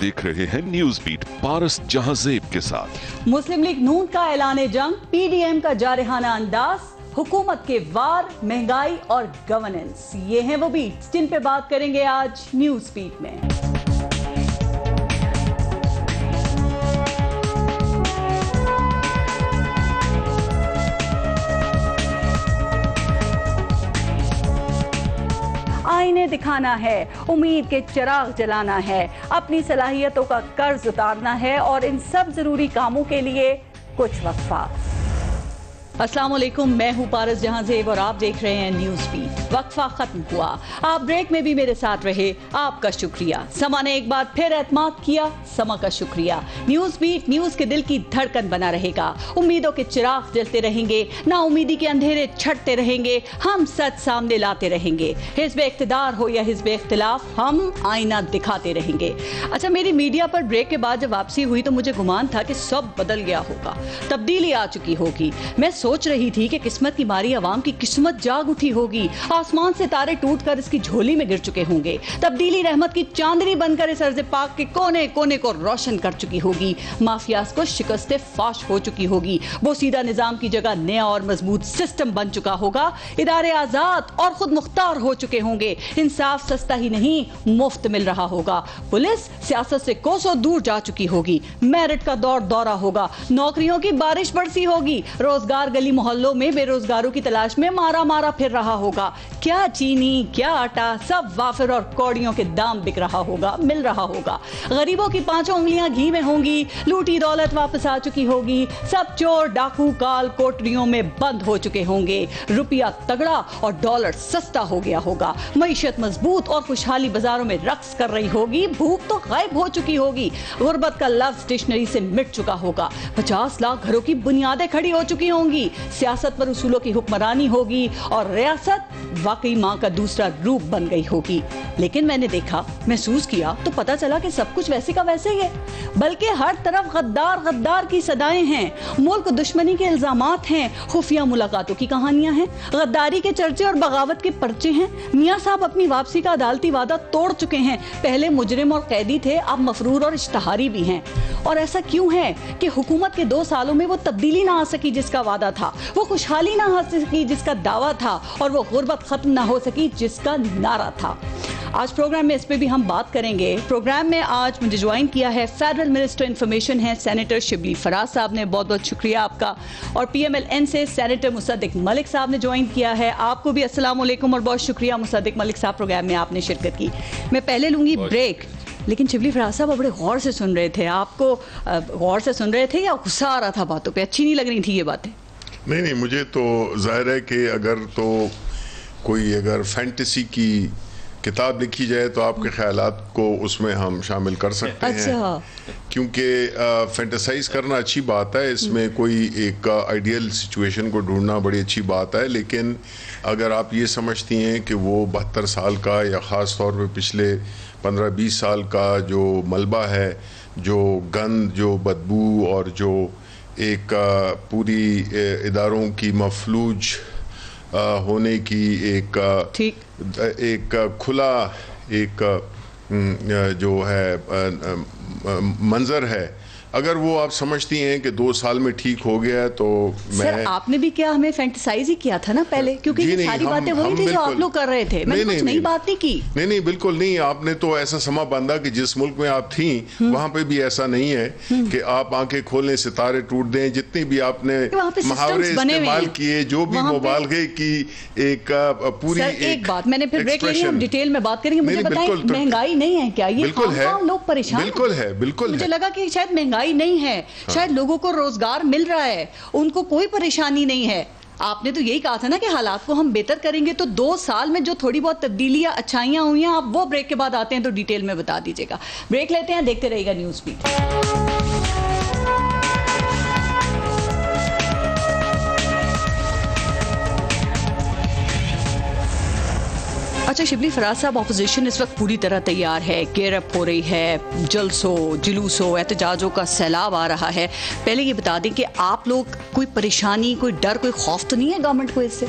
देख रहे हैं न्यूज बीट पारस जहांजेब के साथ। मुस्लिम लीग नून का ऐलान जंग, पीडीएम का जारहाना अंदाज, हुकूमत के वार, महंगाई और गवर्नेंस, ये हैं वो बीट्स जिन पे बात करेंगे आज न्यूज बीट में। आईने दिखाना है, उम्मीद के चिराग जलाना है, अपनी सलाहियतों का कर्ज उतारना है और इन सब जरूरी कामों के लिए कुछ वक्फा। अस्सलाम वालेकुम, मैं हूं पारस जहांजेब और आप देख रहे हैं न्यूज बीट। वक्फा खत्म हुआ, आप ब्रेक में भी मेरे साथ रहे, आपका शुक्रिया। समा ने एक बार फिर एतमाद किया, समा का शुक्रिया। न्यूज बीट न्यूज के दिल की धड़कन बना रहेगा, उम्मीदों के चिराग जलते रहेंगे, ना उम्मीदी के अंधेरे छटते रहेंगे, हम सच सामने लाते रहेंगे। हिज़्ब इख्तिदार हो या हिज़्ब इख्तिलाफ, हम आईना दिखाते रहेंगे। अच्छा, मेरी मीडिया पर ब्रेक के बाद जब वापसी हुई तो मुझे गुमान था कि सब बदल गया होगा, तब्दीली आ चुकी होगी। मैं सोच रही थी कि किस्मत की मारी अवाम की किस्मत जाग उठी होगी, आसमान से तारे टूटकर इसकी झोली में गिर चुके होंगे, तब्दीली रहमत की चांदनी बनकर इस अर्ज़ पाक के कोने कोने को रोशन कर चुकी होगी, माफियाज को शिकस्त फाश हो चुकी होगी, बोसीदा निजाम की जगह नया और मजबूत सिस्टम बन चुका होगा, इदारे आजाद और खुद मुख्तार हो चुके होंगे, इंसाफ सस्ता ही नहीं मुफ्त मिल रहा होगा, पुलिस सियासत से कोसों दूर जा चुकी होगी, मेरिट का दौरा होगा, नौकरियों की बारिश बरसी होगी, रोजगार गली मोहल्लों में बेरोजगारों की तलाश में मारा फिर रहा होगा, क्या चीनी क्या आटा सब वाफिर और कौड़ियों के दाम बिक रहा होगा, मिल रहा होगा, गरीबों की पांचों उंगलियां घी में होंगी, लूटी दौलत वापस आ चुकी होगी, सब चोर डाकू काल कोठरियों में बंद हो चुके होंगे, रुपया तगड़ा और डॉलर सस्ता हो गया होगा, मईशत मजबूत और खुशहाली बाजारों में रक्स कर रही होगी, भूख तो गायब हो चुकी होगी, गुर्बत का लफ्ज डिक्शनरी से मिट चुका होगा, 50 लाख घरों की बुनियादें खड़ी हो चुकी होंगी, सियासत पर उसूलों की हुक्मरानी होगी और रियासत वाकई मां का दूसरा रूप बन गई होगी। लेकिन मैंने देखा, महसूस किया तो पता चला कि सब कुछ वैसे का वैसे ही है, बल्कि हर तरफ गद्दार की सदाएं हैं, मुल्क दुश्मनी के इल्जामात हैं, खुफिया मुलाकातों की कहानियां हैं, गद्दारी के चर्चे और बगावत के पर्चे हैं। मियां साहब अपनी वापसी का अदालती वादा तोड़ चुके हैं, पहले मुजरिम और कैदी थे, अब मफरूर और इश्तहारी भी हैं। और ऐसा क्यों है कि हुकूमत के 2 सालों में वो तब्दीली ना आ सकी जिसका वादा था, वो खुशहाली ना आ सकी जिसका दावा था, और वो गुर्बत खत्म ना हो सकी जिसका नारा था। आज प्रोग्राम में इस पे भी हम बात करेंगे। प्रोग्राम में आज मुझे ज्वाइन किया है फेडरल मिनिस्टर इंफॉर्मेशन है सेनेटर शिबली फराज साहब ने, बहुत बहुत शुक्रिया आपका। और PMLN से सेनेटर मुसद्दिक मलिक साहब ने ज्वाइन किया है, आपको भी अस्सलाम वालेकुम और बहुत शुक्रिया मुसद्दिक मलिक साहब, प्रोग्राम में आपने शिरकत की। मैं पहले लूंगी ब्रेक, लेकिन शिबली फराज साहब बड़े गौर से सुन रहे थे, आपको गौर से सुन रहे थे या गुस्सा आ रहा था बातों पे, अच्छी नहीं लग रही थी ये बातें? नहीं, मुझे तो जाहिर है कि अगर कोई फैंटेसी की किताब लिखी जाए तो आपके ख्यालात को उसमें हम शामिल कर सकते हैं, क्योंकि फैंटेसाइज करना अच्छी बात है, इसमें कोई एक आइडियल सिचुएशन को ढूंढना बड़ी अच्छी बात है। लेकिन अगर आप ये समझती हैं कि वो 72 साल का या ख़ास तौर पे पिछले 15-20 साल का जो मलबा है, जो गंद, जो बदबू और जो एक पूरी इदारों की मफलूज होने की एक खुला जो है मंजर है, अगर वो आप समझती हैं कि 2 साल में ठीक हो गया तो सर, आपने भी क्या हमें फैंटेसाइज ही किया था ना पहले, क्योंकि ये सारी बातें वही थी जो आप लोग कर रहे थे, मैंने कुछ नई बात नहीं की। नहीं, बिल्कुल नहीं, आपने तो ऐसा समा बांधा कि जिस मुल्क में आप थी वहां पे भी ऐसा नहीं है कि आप आंखें खोलें सितारे टूट दें, जितनी भी आपने मुहावरे इस्तेमाल किए, जो भी मुबालगे की एक पूरी एक बात, मैंने फिर ब्रेक लेनी, हम डिटेल में बात करेंगे। मुझे बताएं, महंगाई नहीं है क्या? ये लोग परेशान, बिल्कुल है, बिल्कुल मुझे लगा कि शायद महंगाई नहीं है, शायद लोगों को रोजगार मिल रहा है, उनको कोई परेशानी नहीं है। आपने तो यही कहा था ना कि हालात को हम बेहतर करेंगे, तो 2 साल में जो थोड़ी बहुत तब्दीलियां अच्छाइयां हुई हैं, आप वो ब्रेक के बाद आते हैं तो डिटेल में बता दीजिएगा। ब्रेक लेते हैं, देखते रहिएगा न्यूज़ बीट। अच्छा शिबली फराज साहब, अपोजिशन इस वक्त पूरी तरह तैयार है, गेयरअप हो रही है, जलसों जुलूसों एहतजाजों का सैलाब आ रहा है। पहले ये बता दें कि आप लोग कोई परेशानी, कोई डर, कोई खौफ तो नहीं है गवर्नमेंट को इससे?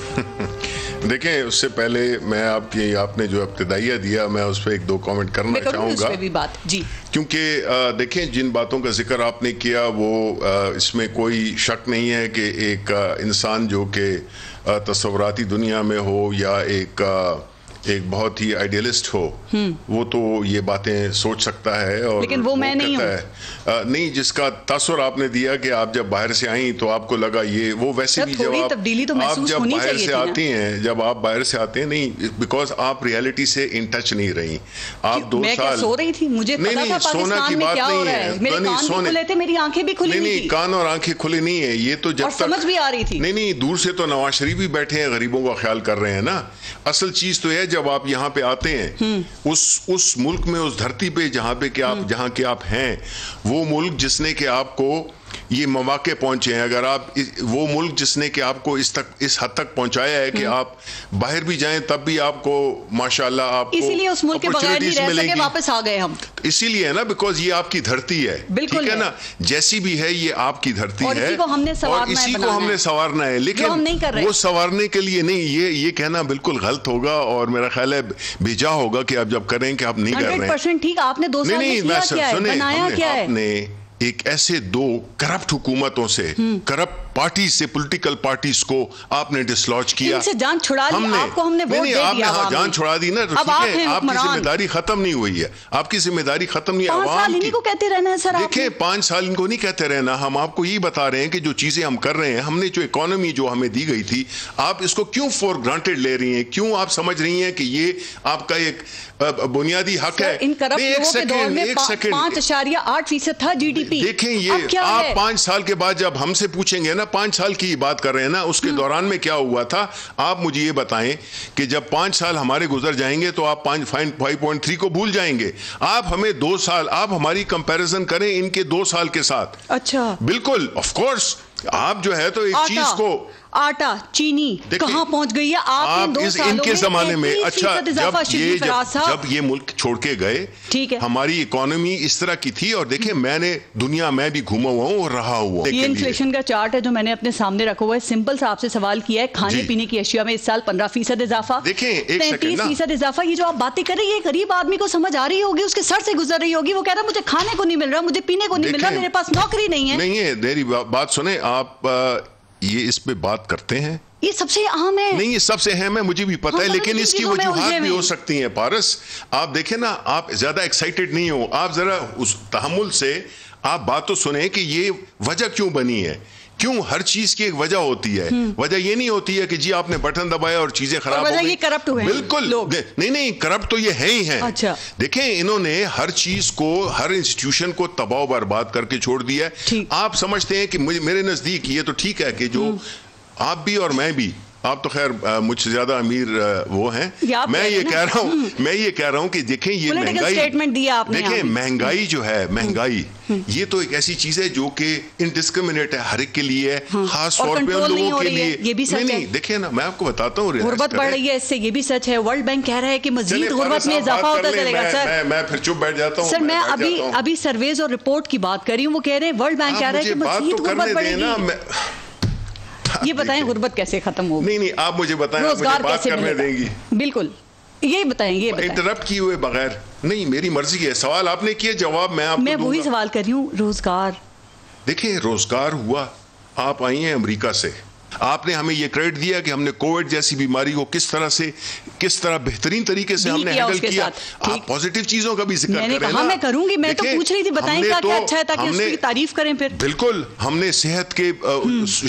देखें, उससे पहले मैं आपने जो इब्तिदाइया दिया, मैं उस पर एक दो कमेंट करना चाहूँगा भी बात जी, क्योंकि देखें जिन बातों का जिक्र आपने किया वो इसमें कोई शक नहीं है कि एक इंसान जो कि तस्वुराती दुनिया में हो या एक बहुत ही आइडियलिस्ट हो, वो तो ये बातें सोच सकता है, और लेकिन वो मैं नहीं हूँ। नहीं, जिसका तासुर आपने दिया कि आप जब बाहर से आई तो आपको लगा ये वो, वैसे भी जब आप जब बाहर से आती हैं, जब आप बाहर से आते हैं, नहीं, बिकॉज आप रियलिटी से इन टच नहीं रही। आप 2 साल सो रही थी, मुझे पता था सोना की बात नहीं है, मेरे कान भी खुले थे, मेरी आंखें भी खुली नहीं, कान और आंखें खुली नहीं है, ये तो जब तक समझ भी आ रही थी। नहीं, दूर से तो नवाज शरीफ भी बैठे हैं, गरीबों का ख्याल कर रहे हैं ना। असल चीज तो है जब आप यहाँ पे आते हैं, उस मुल्क में, उस धरती पे जहाँ के आप हैं, वो मुल्क जिसने के आपको ये मौके पहुंचे हैं, अगर आप वो मुल्क जिसने कि आपको इस हद तक पहुंचाया है कि आप बाहर भी जाएं तब भी आपको माशाल्लाह आपको इसीलिए उस मुल्क के बगैर नहीं रह सके, वापस आ गए हम, इसीलिए है ना, बिकॉज ये आपकी धरती है, ठीक है ना, जैसी भी है ये आपकी धरती है, इसी को हमने संवारना है, लेकिन वो संवारने के लिए नहीं, ये कहना बिल्कुल गलत होगा और मेरा ख्याल है भेजा होगा कि आप जब करें कि आप नहीं कर रहे हैं। ठीक, आपने 2 साल में किया क्या है, बनाया क्या है? आपने एक ऐसे 2 करप्ट हुकूमतों से, करप्ट पार्टी से, पॉलिटिकल पार्टीज को आपने डिसलॉज किया, इनसे जान छुड़ा दी, आपको हमने वोट दे दिया, आपने जान छुड़ा दी ना, तो ठीक है, आपकी जिम्मेदारी खत्म नहीं हुई है, आपकी जिम्मेदारी खत्म नहीं है। 5 साल इन्हीं को कहते रहना है सर। देखिए, 5 साल इनको नहीं कहते रहना, हम आपको यही बता रहे हैं कि जो चीजें हम कर रहे हैं, हमने जो इकोनॉमी जो हमें दी गई थी, आप इसको क्यों फॉर ग्रांटेड ले रही हैं, क्यों आप समझ रही हैं कि ये आपका एक बुनियादी हक है? इन करप्ट लोगों के दौर में 5.8% था जीडीपी। देखें, ये आप 5 साल के बाद जब हमसे पूछेंगे ना, 5 साल की बात कर रहे हैं ना, उसके दौरान में क्या हुआ था, आप मुझे ये बताएं कि जब 5 साल हमारे गुजर जाएंगे तो आप 5.3 को भूल जाएंगे। आप हमें 2 साल, आप हमारी कंपैरिजन करें इनके 2 साल के साथ। अच्छा, बिल्कुल, ऑफ कोर्स, आप जो है तो एक चीज को, आटा, चीनी कहां पहुंच गई है? आपने 2 सालों इनके जमाने में, अच्छा, जब ये मुल्क छोड़ के गए, ठीक है, हमारी इकोनॉमी इस तरह की थी, और देखिए मैंने दुनिया में भी घूमा हुआ हूं और रहा हुआ। ये इन्फ्लेशन का चार्ट है जो मैंने अपने सामने रखा हुआ है। सिंपल सा आपसे सवाल किया है, खाने पीने की अशिया में इस साल 15% इजाफा, देखें 33% इजाफा। ये जो आप बातें कर रही है, गरीब आदमी को समझ आ रही होगी, उसके सर से गुजर रही होगी, वो कह रहा है मुझे खाने को नहीं मिल रहा, मुझे पीने को नहीं मिल रहा, मेरे पास नौकरी नहीं है। नहीं है, मेरी बात सुने आप, ये इस पे बात करते हैं, ये सबसे अहम है। नहीं, ये सबसे अहम है, मुझे भी पता है, लेकिन इसकी वजूहात भी हो सकती हैं। पारस, आप देखें ना, आप ज्यादा एक्साइटेड नहीं हो, आप जरा उस तहम्मुल से आप बात तो सुने कि ये वजह क्यों बनी है, क्यों हर चीज की एक वजह होती है। वजह ये नहीं होती है कि जी आपने बटन दबाया और चीजें खराब हो गई, करप्ट हुए, बिल्कुल नहीं, करप्ट तो ये है ही है। अच्छा, देखें, इन्होंने हर चीज को, हर इंस्टीट्यूशन को तबाह बर्बाद करके छोड़ दिया है। आप समझते हैं कि मेरे नजदीक ये तो ठीक है कि जो आप भी और मैं भी, आप तो खैर मुझसे ज्यादा अमीर वो हैं, मैं ये कह रहा हूँ कि देखें, ये महंगाई, स्टेटमेंट दिया आपने, देखें महंगाई जो है, महंगाई ये तो एक ऐसी चीज है जो कि इनडिस्क्रिमिनेट है, हर एक के लिए है, खास तौर पे उन लोगों के लिए। ये भी सच है। देखिए ना, मैं आपको बताता हूँ, गुर्बत बढ़ रही है इससे, ये भी सच है। वर्ल्ड बैंक कह रहा है कि मजीद गुर्बत में इजाफा होता चलेगा। सर, मैं फिर चुप बैठ जाता हूँ। सर, मैं अभी सर्वेज और रिपोर्ट की बात कर रही हूँ, वो कह रहे हैं वर्ल्ड बैंक कह रहा है कि मजीद गुर्बत बढ़ेगी। ये बताएं, गुर्बत कैसे खत्म होगी? नहीं, आप मुझे बताएं, रोजगार बात करने देंगी? बिल्कुल, ये बताएंगे। इंटरप्ट किए हुए बगैर नहीं, मेरी मर्जी है। सवाल आपने किया, जवाब मैं आपको दूंगा। वही सवाल कर रही हूँ, रोजगार। देखिए, रोजगार हुआ, आप आई हैं अमेरिका से, आपने हमें यह क्रेडिट दिया कि हमने कोविड जैसी बीमारी को किस तरह बेहतरीन तरीके से हमने हैंडल किया। आप पॉजिटिव चीजों का भी जिक्र करें। मैंने कहा मैं करूंगी, मैं तो पूछ रही थी, बताएं क्या क्या अच्छा है ताकि उसकी तारीफ करें फिर। बिल्कुल, हमने सेहत के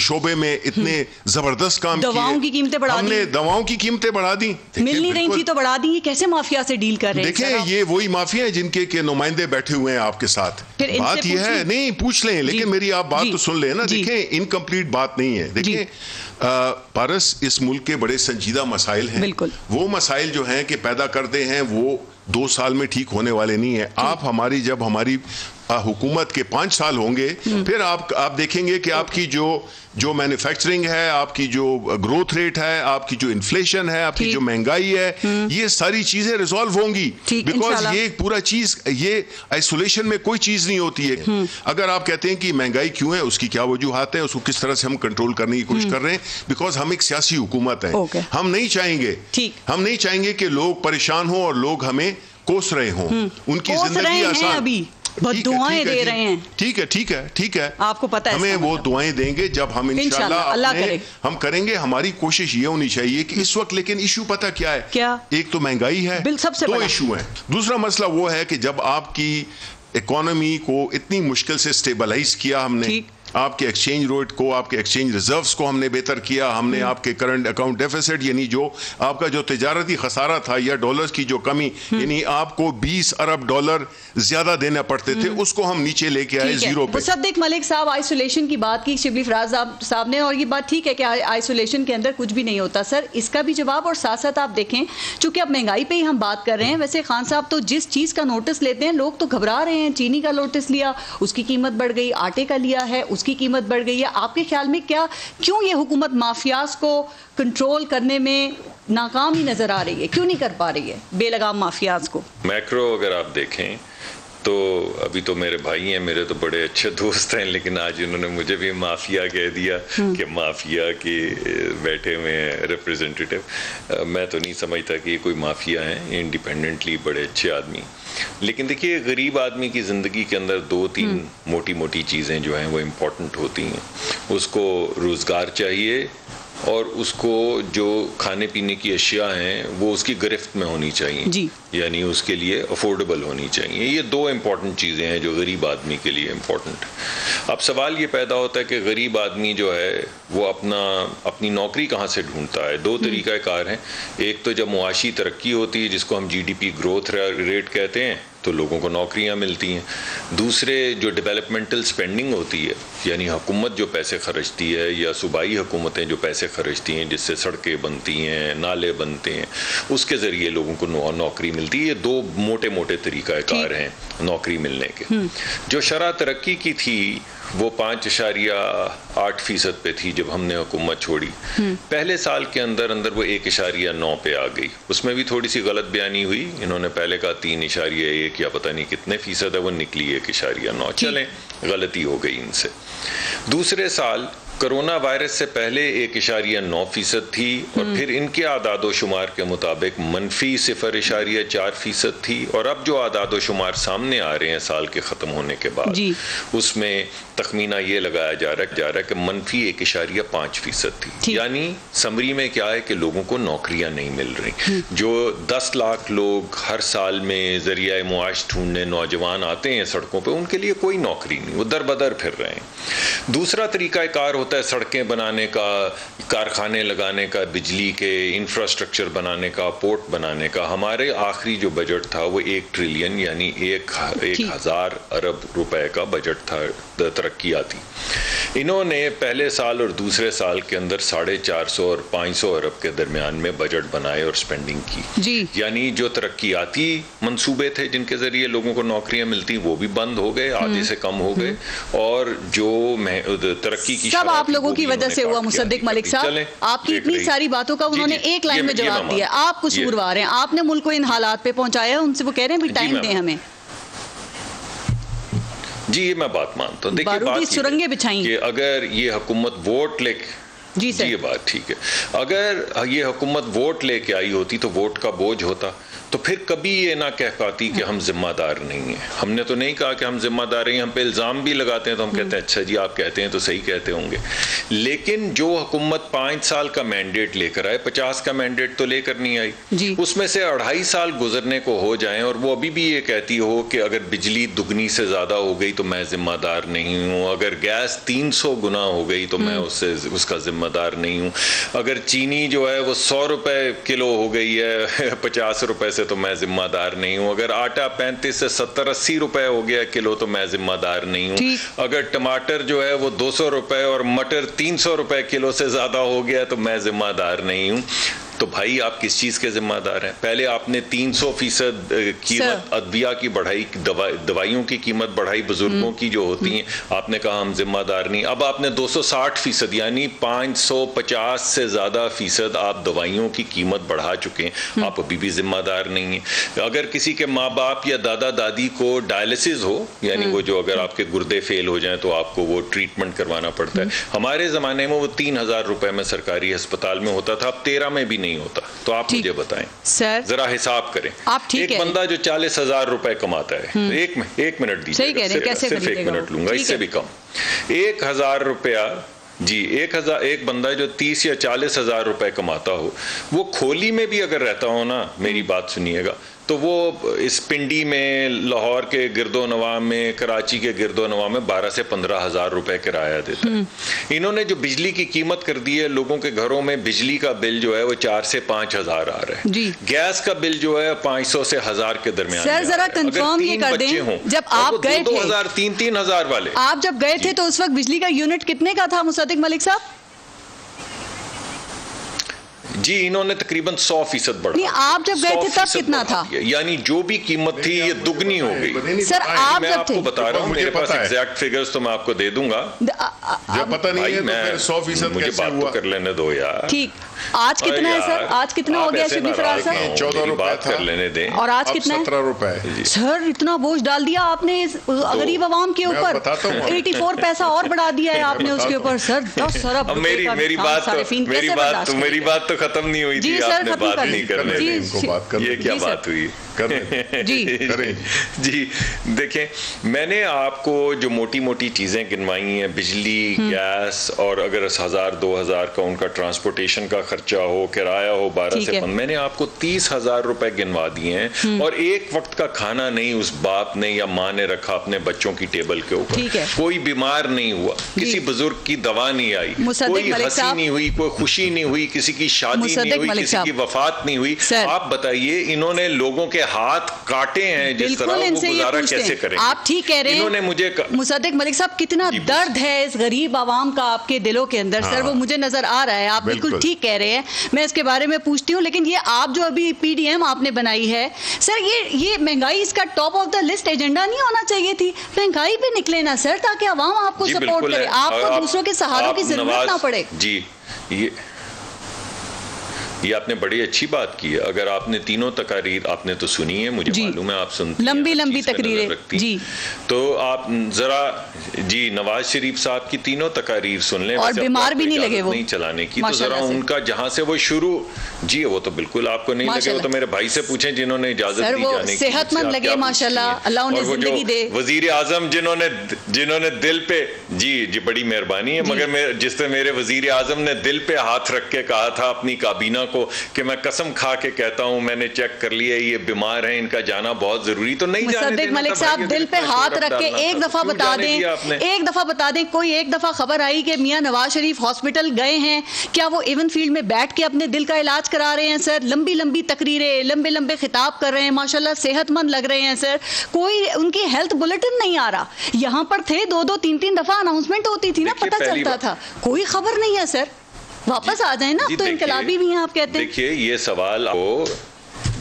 शोबे में इतने जबरदस्त काम किए, दवाओं की कीमतें बढ़ा दी, हमने दवाओं की कीमतें बढ़ा दी, मिल नहीं रही थी तो बढ़ा दी। ये कैसे माफिया से डील कर रहे हैं? देखिए, ये वही माफिया है जिनके के नुमाइंदे बैठे हुए हैं आपके साथ। बात यह है, नहीं पूछ लें, लेकिन मेरी आप बात तो सुन लें ना। देखिए, इनकम्प्लीट बात नहीं है। देखिए पारस, इस मुल्क के बड़े संजीदा मसाइल हैं। बिल्कुल, वो मसाइल जो हैं कि पैदा करते हैं, वो 2 साल में ठीक होने वाले नहीं है। आप जब हमारी हुकूमत के 5 साल होंगे, फिर आप देखेंगे कि आपकी जो मैन्युफैक्चरिंग है, आपकी जो ग्रोथ रेट है, आपकी जो इन्फ्लेशन है, आपकी जो महंगाई है, ये सारी चीजें रिजॉल्व होंगी। बिकॉज ये पूरा चीज, ये आइसोलेशन में कोई चीज नहीं होती है। अगर आप कहते हैं कि महंगाई क्यों है, उसकी क्या वजूहात है, उसको किस तरह से हम कंट्रोल करने की कोशिश कर रहे हैं, बिकॉज हम एक सियासी हुकूमत है। हम नहीं चाहेंगे कि लोग परेशान हो और लोग हमें कोस रहे हों, उनकी जिंदगी आसान। दुआएं दे रहे हैं। ठीक है, आपको पता है, हमें वो दुआएं देंगे जब हम इंशाल्लाह हम करेंगे। हमारी कोशिश ये होनी चाहिए कि इस वक्त, लेकिन इशू पता क्या है? एक तो महंगाई है, 2 इशू है। दूसरा मसला वो है कि जब आपकी इकोनॉमी को इतनी मुश्किल से स्टेबलाइज किया हमने, आपके एक्सचेंज रेट को, आपके एक्सचेंज रिजर्व्स को हमने बेहतर किया, हमने आपके करंट अकाउंट डेफिसिट, यानी जो आपका जो तिजारती खसारा था या डॉलर्स की जो कमी, यानी आपको 20 अरब डॉलर ज्यादा देना पड़ते थे, उसको हम नीचे लेके आए 0 पे। मुसद्दिक मलिक साहब, आइसोलेशन की बात की शिबली फराज साहब ने, और ये बात ठीक है कि आइसोलेशन के अंदर कुछ भी नहीं होता। सर, इसका भी जवाब, और साथ साथ आप देखें, चूंकि अब महंगाई पे ही हम बात कर रहे हैं, वैसे खान साहब तो जिस चीज का नोटिस लेते हैं लोग तो घबरा रहे हैं। चीनी का नोटिस लिया, उसकी कीमत बढ़ गई, आटे का लिया है, उसकी कीमत बढ़ गई है। आपके ख्याल में क्यों ये हुकूमत माफियाज को कंट्रोल करने में नाकाम ही नजर आ रही है? क्यों नहीं कर पा रही है बेलगाम माफियाज को? मैक्रो अगर आप देखें तो अभी तो मेरे भाई हैं, मेरे तो बड़े अच्छे दोस्त हैं, लेकिन आज इन्होंने मुझे भी माफिया कह दिया कि माफिया के बैठे हुए हैं रिप्रेजेंटेटिव। मैं तो नहीं समझता कि ये कोई माफिया हैं, इंडिपेंडेंटली बड़े अच्छे आदमी। लेकिन देखिए, गरीब आदमी की ज़िंदगी के अंदर 2-3 मोटी मोटी चीज़ें जो हैं वो इम्पोर्टेंट होती हैं। उसको रोज़गार चाहिए, और उसको जो खाने पीने की अशिया हैं वो उसकी गिरफ्त में होनी चाहिए, यानी उसके लिए अफोर्डेबल होनी चाहिए। ये 2 इम्पॉर्टेंट चीज़ें हैं जो गरीब आदमी के लिए इम्पॉर्टेंट। अब सवाल ये पैदा होता है कि गरीब आदमी जो है वो अपनी नौकरी कहाँ से ढूंढता है? 2 तरीक़ाकार हैं। एक तो जब मुआशी तरक्की होती है, जिसको हम GDP ग्रोथ रेट कहते हैं, तो लोगों को नौकरियां मिलती हैं। दूसरे जो डेवलपमेंटल स्पेंडिंग होती है, यानी हुकूमत जो पैसे खर्चती है या सूबाई हुकूमतें जो पैसे खर्चती हैं, जिससे सड़कें बनती हैं, नाले बनते हैं, उसके ज़रिए लोगों को नौकरी मिलती है। ये 2 मोटे मोटे तरीक़ाकार हैं नौकरी मिलने के। जो शरह तरक्की की थी वो 5.8% पे थी जब हमने हुकूमत छोड़ी। पहले साल के अंदर वो 1.9 पे आ गई। उसमें भी थोड़ी सी गलत बयानी हुई, इन्होंने पहले कहा 3.1 या पता नहीं कितने फीसद है, वो निकली 1.9। चलें, गलती हो गई इनसे। दूसरे साल कोरोना वायरस से पहले 1.9% थी, और फिर इनके आदादो शुमार के मुताबिक मनफी 0.4% थी, और अब जो आदादो शुमार सामने आ रहे हैं साल के ख़त्म होने के बाद, उसमें तखमीना ये लगाया जा रहा है कि मनफी 1.5% थी। यानी समरी में क्या है कि लोगों को नौकरियां नहीं मिल रही। जो 10 लाख लोग हर साल में ज़रिया मुआश ढूंढने नौजवान आते हैं सड़कों पे, उनके लिए कोई नौकरी नहीं, वो दर बदर फिर रहे हैं। दूसरा तरीक़ाकार होता है सड़कें बनाने का, कारखाने लगाने का, बिजली के इंफ्रास्ट्रक्चर बनाने का, पोर्ट बनाने का। हमारे आखिरी जो बजट था वो 1 ट्रिलियन यानी 1,000 अरब रुपए का बजट था तरक्कियाती। इन्होंने पहले साल और दूसरे साल के अंदर 450 और 500 अरब के दरमियान में बजट बनाए और स्पेंडिंग की। यानी जो तरक्कियाती मंसूबे थे जिनके जरिए लोगों को नौकरियां मिलती, वो भी बंद हो गए, आधे से कम हो गए, और जो तरक्की की सब आप लोगों की वजह से हुआ। मुसद्दिक मलिक साहब, आपकी इतनी सारी बातों का उन्होंने एक लाइन में जवाब दिया। आप कसूरवार हैं, आपने मुल्क को इन हालात पे पहुंचाया, उनसे वो कह रहे हैं भी टाइम दें हमें। जी, ये मैं बात मानता हूँ। देखिए, बात सुरंगें बिछाई कि अगर ये हुकूमत वोट लेके, जी ये बात ठीक है, अगर ये हुकूमत वोट लेके आई होती तो वोट का बोझ होता, तो फिर कभी ये ना कह पाती कि हम जिम्मेदार नहीं हैं। हमने तो नहीं कहा कि हम जिम्मेदार हैं, हम पे इल्ज़ाम भी लगाते हैं तो हम कहते हैं अच्छा जी आप कहते हैं तो सही कहते होंगे। लेकिन जो हुकूमत 5 साल का मैंडेट लेकर आए, 50 का मैंडेट तो लेकर नहीं आई, उसमें से 2.5 साल गुजरने को हो जाएं और वो अभी भी ये कहती हो कि अगर बिजली दुगनी से ज़्यादा हो गई तो मैं जिम्मेदार नहीं हूँ, अगर गैस 300 गुना हो गई तो मैं उसका जिम्मेदार नहीं हूँ, अगर चीनी जो है वो 100 रुपए किलो हो गई है 50 रुपए से तो मैं जिम्मेदार नहीं हूं, अगर आटा 35 से 70-80 रुपए हो गया किलो तो मैं जिम्मेदार नहीं हूं, अगर टमाटर जो है वो 200 रुपए और मटर 300 रुपए किलो से ज्यादा हो गया तो मैं जिम्मेदार नहीं हूं। तो भाई आप किस चीज के जिम्मेदार हैं? पहले आपने 300% कीमत अदविया की बढ़ाई, दवाइयों की कीमत बढ़ाई, बुजुर्गों की जो होती हैं, आपने कहा हम जिम्मेदार नहीं। अब आपने 260% यानी 550 से ज्यादा फीसद आप दवाइयों की कीमत बढ़ा चुके हैं, आप अभी भी जिम्मेदार नहीं है। अगर किसी के माँ बाप या दादा दादी को डायलिसिस हो, यानी वो जो अगर आपके गुर्दे फेल हो जाएं तो आपको वो ट्रीटमेंट करवाना पड़ता है, हमारे जमाने में वो 3000 रुपए में सरकारी अस्पताल में होता था, अब 13 में भी नहीं होता। तो आप मुझे बताएं सर, जरा हिसाब करें। आप एक बंदा जो 40,000 रुपए कमाता है, एक मिनट दीजिए, सिर्फ 1 मिनट लूंगा, इससे भी कम, 1000 रुपया जी, 1000, एक बंदा जो 30 या 40,000 रुपए कमाता हो, वो खोली में भी अगर रहता हो ना, मेरी बात सुनिएगा, तो वो इस पिंडी में, लाहौर के गिरदो नवा में, कराची के गिरदो नवा में 12 से 15,000 रुपए किराया देता है। इन्होंने जो बिजली की कीमत कर दी है, लोगों के घरों में बिजली का बिल जो है वो 4 से 5,000 आ रहा है। गैस का बिल जो है 500 से 1000 के दरमियान। सर जरा कंफर्म ये कर दें, जब आप गए थे 2000, 3,000 वाले, आप जब गए थे तो उस वक्त बिजली का यूनिट कितने का था मुसद्दिक मलिक साहब? जी, इन्होंने तकरीबन 100% बढ़ा। आप जब गए थे तब कितना था? यानी जो भी कीमत थी ये दुगनी हो गई। सर आप मैं आपको बता रहा हूँ, मेरे पास एग्जैक्ट फिगर्स तो मैं आपको दे दूंगा। जब पता नहीं है तो फिर 100% मुझे बात तो कर लेने दो यार। ठीक, आज कितना है सर? आज कितना हो गया शफी फराज साहब? 14 रुपए कर लेने दें। और आज कितना है? 17 रुपए। सर इतना बोझ डाल दिया आपने गरीब आवाम के ऊपर, 84 पैसा और बढ़ा दिया है आपने उसके ऊपर। सर 10 अरब। मेरी बात तो खत्म नहीं हुई थी, आपने बात नहीं करने दी। ये क्या बात हुई? जी देखें, मैंने आपको जो मोटी मोटी चीजें गिनवाई हैं, बिजली, गैस, और अगर 1000-2000 का उनका ट्रांसपोर्टेशन का खर्चा हो, किराया हो 12 से 15, मैंने आपको 30,000 रुपए गिनवा दिए हैं। और एक वक्त का खाना नहीं उस बाप ने या माँ ने रखा अपने बच्चों की टेबल के ऊपर, कोई बीमार नहीं हुआ, किसी बुजुर्ग की दवा नहीं आई, कोई हंसी नहीं हुई, कोई खुशी नहीं हुई, किसी की शादी नहीं हुई, किसी की वफात नहीं हुई। आप बताइए, इन्होंने लोगों के हाथ काटे हैं, जिस तरह वो गुजारा कैसे करेंगे? आप ठीक कह रहे हैं। इन्होंने मुझे मुसद्दिक मलिक साहब, कितना दर्द है इस गरीब आवाम का आपके दिलों के अंदर। सर वो मुझे नजर आ रहा है, आप बिल्कुल ठीक कह रहे हैं, मैं इसके बारे में पूछती हूँ। लेकिन ये आप जो अभी पीडीएम आपने बनाई है सर, ये महंगाई इसका top of the list agenda नहीं होना चाहिए थी? महंगाई पे निकले ना सर, ताकि आवाम आपको सपोर्ट करे, आपको दूसरों के सहारों की जरूरत ना पड़े। जी, ये आपने बड़ी अच्छी बात की है। अगर आपने तीनों तकारीर आपने तो सुनी है, मुझे मालूम है आप सुनती हैं, लंबी तकरीरें जी, तो आप जरा जी नवाज शरीफ साहब की तीनों तकारीर सुन लें, और बीमार भी नहीं लगे वो नहीं चलाने की, तो जरा उनका जहां से वो शुरू, जी वो तो बिल्कुल आपको नहीं लगे, वो तो मेरे भाई से पूछें जिन्होंने इजाजत दी जाने की, सेहतमंद लगे माशाल्लाह, अल्लाह उन्हें जिंदगी दे। वजीर आजम जिन्होंने दिल पे, जी बड़ी मेहरबानी है, मगर जिससे मेरे वजीर आजम ने दिल पे हाथ रख के कहा था अपनी काबीना को कि मैं कसम खा के कहता हूं, मैंने चेक कर लिया, ये बीमार है, इनका जाना बहुत जरूरी, तो नहीं जाने देना। मलिक साहब दिल पे हाथ रख के एक दफा बता दें, कोई एक दफा खबर आई कि मियां नवाज शरीफ हॉस्पिटल गए हैं, क्या वो इवन फील्ड में बैठ के अपने दिल का इलाज करा रहे हैं? सर लंबी तकरीरें, लंबे खिताब कर रहे हैं, माशाल्लाह सेहतमंद लग रहे हैं सर, कोई उनकी हेल्थ बुलेटिन नहीं आ रहा। यहाँ पर थे 2-3 दफा अनाउंसमेंट होती थी ना, पता चलता था, कोई खबर नहीं है सर। वापस आ जाए ना, तो इनकलाबी भी हैं आप कहते हैं। देखिए ये सवाल आपको,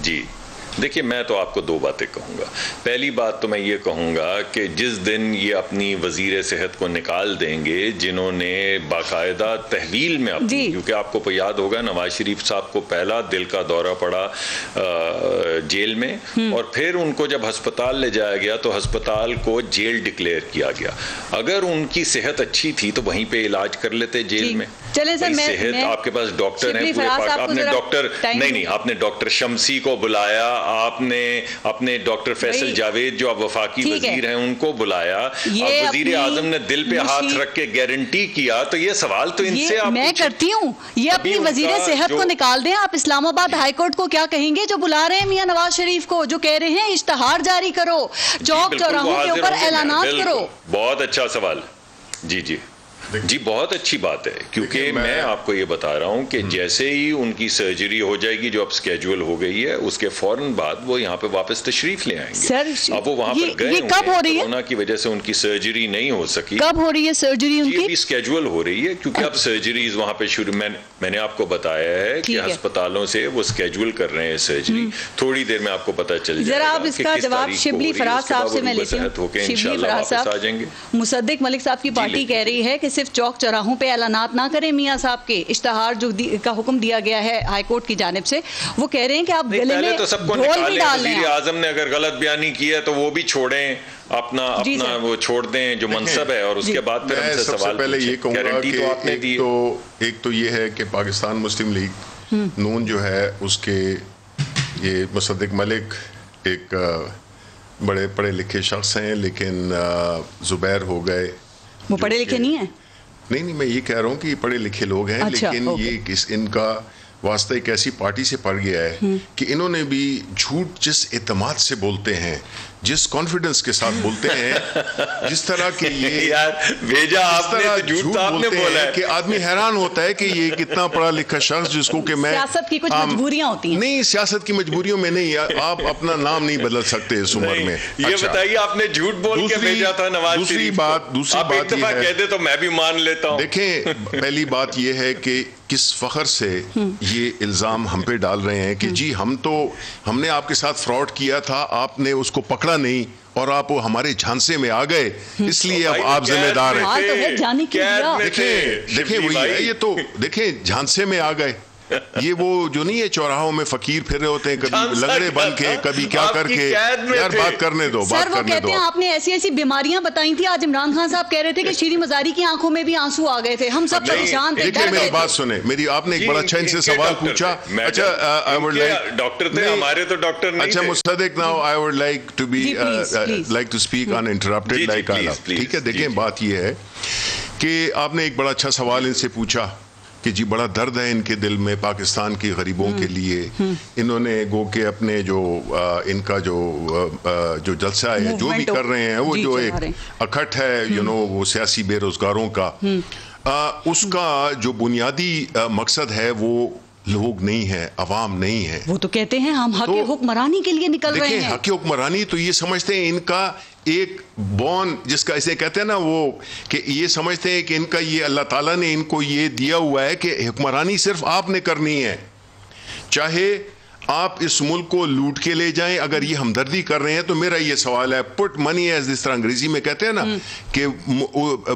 जी देखिए मैं तो आपको दो बातें कहूँगा। पहली बात तो मैं ये कहूँगा कि जिस दिन ये अपनी वजीर सेहत को निकाल देंगे जिन्होंने बाकायदा तहवील में अपनी, क्योंकि आपको याद होगा नवाज शरीफ साहब को पहला दिल का दौरा पड़ा जेल में, और फिर उनको जब हस्पताल ले जाया गया तो हस्पताल को जेल डिक्लेयर किया गया। अगर उनकी सेहत अच्छी थी तो वहीं पे इलाज कर लेते जेल में। चले सर, सेहत आपके पास डॉक्टर हैं पूरे पाक, आपने डॉक्टर नहीं आपने डॉक्टर शम्सी को बुलाया, आपने अपने डॉक्टर फैसल जावेद जो अब वफाकी वजीर हैं उनको बुलाया, अब वजीर आजम ने दिल पे हाथ रख के गारंटी किया, तो ये सवाल तो इनसे आप मैं करती हूँ, ये अपनी वजीर सेहत को निकाल दें। आप इस्लामाबाद हाईकोर्ट को क्या कहेंगे जो बुला रहे हैं मियां नवाज शरीफ को, जो कह रहे हैं इश्तहार जारी करो, चौक चौराहों के ऊपर ऐलानात करो? बहुत अच्छा सवाल, जी जी बहुत अच्छी बात है, क्योंकि मैं आपको ये बता रहा हूँ कि जैसे ही उनकी सर्जरी हो जाएगी जो अब स्केड्यूल हो गई है, उसके फौरन बाद वो यहाँ पे वापस तशरीफ ले आएंगे। सर अब वो वहाँ पर गए, कब हो रही है? कोरोना की वजह से उनकी सर्जरी नहीं हो सकी। कब हो रही है सर्जरी उनकी? अभी स्केड्यूल हो रही है, क्योंकि अब सर्जरीज वहाँ पे शुरू, मैंने आपको बताया है कि अस्पतालों से वो स्केड्यूल कर रहे हैं सर्जरी। थोड़ी देर में आपको पता चल जाएगा। जरा आप इसका जवाब शिबली फराज साहब से मैं लेती हूँ। शिबली फराज साहब, मुसद्दिक मलिक साहब की पार्टी कह रही है कि सिर्फ चौक चौराहों पे ऐलानात ना करें मियां साहब के, इश्तहार जो का हुक्म दिया गया है हाई कोर्ट की जानिब से, वो कह रहे हैं कि आप गले में तो सबको ढोल भी डाल लें। आजम ने अगर गलत बयानी की है तो वो भी छोड़ें, अपना वो छोड़ दें जो मनसब है, और उसके बाद फिर हमसे सवाल पहले ये कहूँगा कि एक तो ये है कि पाकिस्तान मुस्लिम लीग नून जो है उसके ये मुसद्दिक मलिक एक बड़े पढ़े लिखे शख्स हैं, लेकिन जुबैर हो गए, वो पढ़े लिखे नहीं है। नहीं, मैं ये कह रहा हूँ कि पढ़े लिखे लोग हैं, लेकिन ये इनका वास्ता एक ऐसी पार्टी से पड़ गया है कि इन्होंने भी झूठ जिस एतमाद से बोलते हैं, जिस कॉन्फिडेंस के साथ बोलते हैं, जिस तरह के ये यार भेजा आपने तो झूठ आपने बोला है कि आदमी हैरान होता है कि ये कितना पढ़ा लिखा शख्स जिसको कि मैं सियासत की कुछ मजबूरियां होती हैं। नहीं, सियासत की मजबूरियों में नहीं, आप अपना नाम नहीं बदल सकते इस उम्र में। ये बताइए आपने झूठ बोल के भेजा था नवाज शरीफ। दूसरी बात ये है, कहते तो मैं भी मान लेता हूँ। देखें, पहली बात ये है कि किस फख्र से ये इल्जाम हम पे डाल रहे हैं कि जी हमने आपके साथ फ्रॉड किया था, आपने उसको पकड़ा नहीं और आप वो हमारे झांसे में आ गए, इसलिए अब आप जिम्मेदार हैं। देखें वही है, ये तो देखें झांसे में आ गए। ये वो जो नहीं है चौराहों में फकीर फिर रहे होते हैं, कभी लगड़े बन के, कभी क्या करके। यार बात करने दो, बात करने दो। आपने ऐसी ऐसी बीमारियां बताई थी, आज इमरान खान साहब कह रहे थे कि शीरी मजारी की आंखों में भी आंसू आ गए थे, हम सब परेशान थे। देखिए मेरी बात सुने, मेरी आपने एक बड़ा अच्छा इनसे सवाल पूछा। अच्छा, आई वुड लाइक डॉक्टर थे हमारे, तो डॉक्टर नहीं। अच्छा मुस्तदिक, now I would like to speak uninterrupted like I love. ठीक है, देखें बात ये है कि आपने एक बड़ा अच्छा सवाल इनसे पूछा कि जी बड़ा दर्द है इनके दिल में पाकिस्तान के गरीबों के लिए। इन्होंने गो के अपने जो इनका जो जलसा है, जो भी कर रहे हैं, वो जो एक अखट है वो सियासी बेरोजगारों का, उसका जो बुनियादी मकसद है वो लोग नहीं है, अवाम नहीं है। वो तो कहते हैं हम हक हुक्मरानी के लिए निकल रहे हैं। हक हुक्मरानी तो ये समझते हैं इनका एक बॉन, जिसका इसे कहते हैं ना वो, कि ये समझते हैं कि इनका ये अल्लाह ताला ने इनको ये दिया हुआ है कि हुक्मरानी सिर्फ आपने करनी है, चाहे आप इस मुल्क को लूट के ले जाएं। अगर ये हमदर्दी कर रहे हैं तो मेरा ये सवाल है, पुट मनी एज, जिस तरह अंग्रेजी में कहते हैं ना कि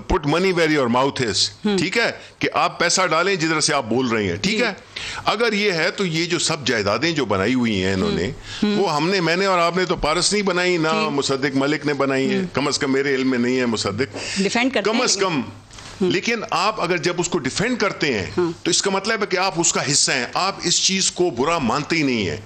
put money where your mouth is, ठीक है, कि आप पैसा डालें जिधर से आप बोल रहे हैं, ठीक है। अगर ये है तो ये जो सब जायदादें जो बनाई हुई हैं इन्होंने, वो मैंने और आपने तो पारस नहीं बनाई ना, मुसद्दिक मलिक ने बनाई है, कम अज कम मेरे इल्म में नहीं है मुसद्दिक, कम अज कम। लेकिन आप अगर जब उसको डिफेंड करते हैं तो इसका मतलब है कि आप उसका हिस्सा हैं, आप इस चीज को बुरा मानते ही नहीं है।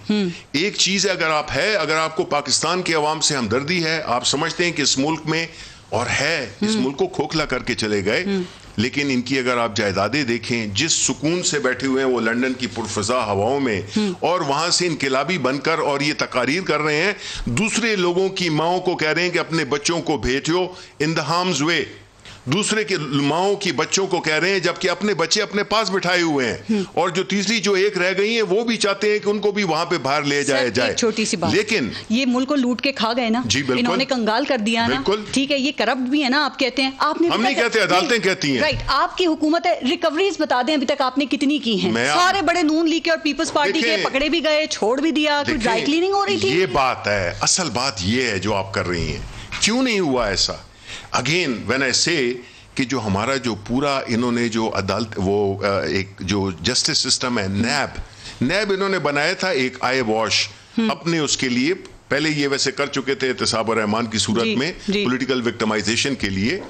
एक चीज है, अगर आपको पाकिस्तान के अवाम से हमदर्दी है, आप समझते हैं कि इस मुल्क में और है, इस मुल्क को खोखला करके चले गए, लेकिन इनकी अगर आप जायदादें देखें, जिस सुकून से बैठे हुए हैं वो लंदन की पुरफजा हवाओं में, और वहां से इनकलाबी बनकर और ये तकारीर कर रहे हैं, दूसरे लोगों की माओं को कह रहे हैं कि अपने बच्चों को भेजो इन द हार्म्स वे, दूसरे के माओं की बच्चों को कह रहे हैं, जबकि अपने बच्चे अपने पास बिठाए हुए हैं, और जो तीसरी जो एक रह गई हैं वो भी चाहते हैं कि उनको भी वहां पे बाहर ले जाया जाए। छोटी सी बात, लेकिन ये मुल्क को लूट के खा गए ना, जी बिल्कुल, इन्होंने कंगाल कर दिया ना, ठीक है, ये करप्ट भी है ना, आप कहते हैं, आपने हम नहीं कहते, अदालतें कहती हैं, राइट, आपकी हुकूमत है। रिकवरीज बता दें अभी तक आपने कितनी की हैं? सारे बड़े नून लीग के और पीपल्स पार्टी के पकड़े भी गए, छोड़ भी दिया, कोई ड्राई क्लीनिंग हो रही थी। ये बात है, असल बात ये है जो आप कर रही हैं। क्यों नहीं हुआ ऐसा? अगेन व्हेन आई से कि जो हमारा जो पूरा इन्होंने जो अदालत एक जो जस्टिस सिस्टम है, नैब इन्होंने बनाया था एक आई वॉश अपने उसके लिए, पहले ये वैसे कर चुके थे एहतसाब रहमान की सूरत में पॉलिटिकल विक्टिमाइजेशन के लिए,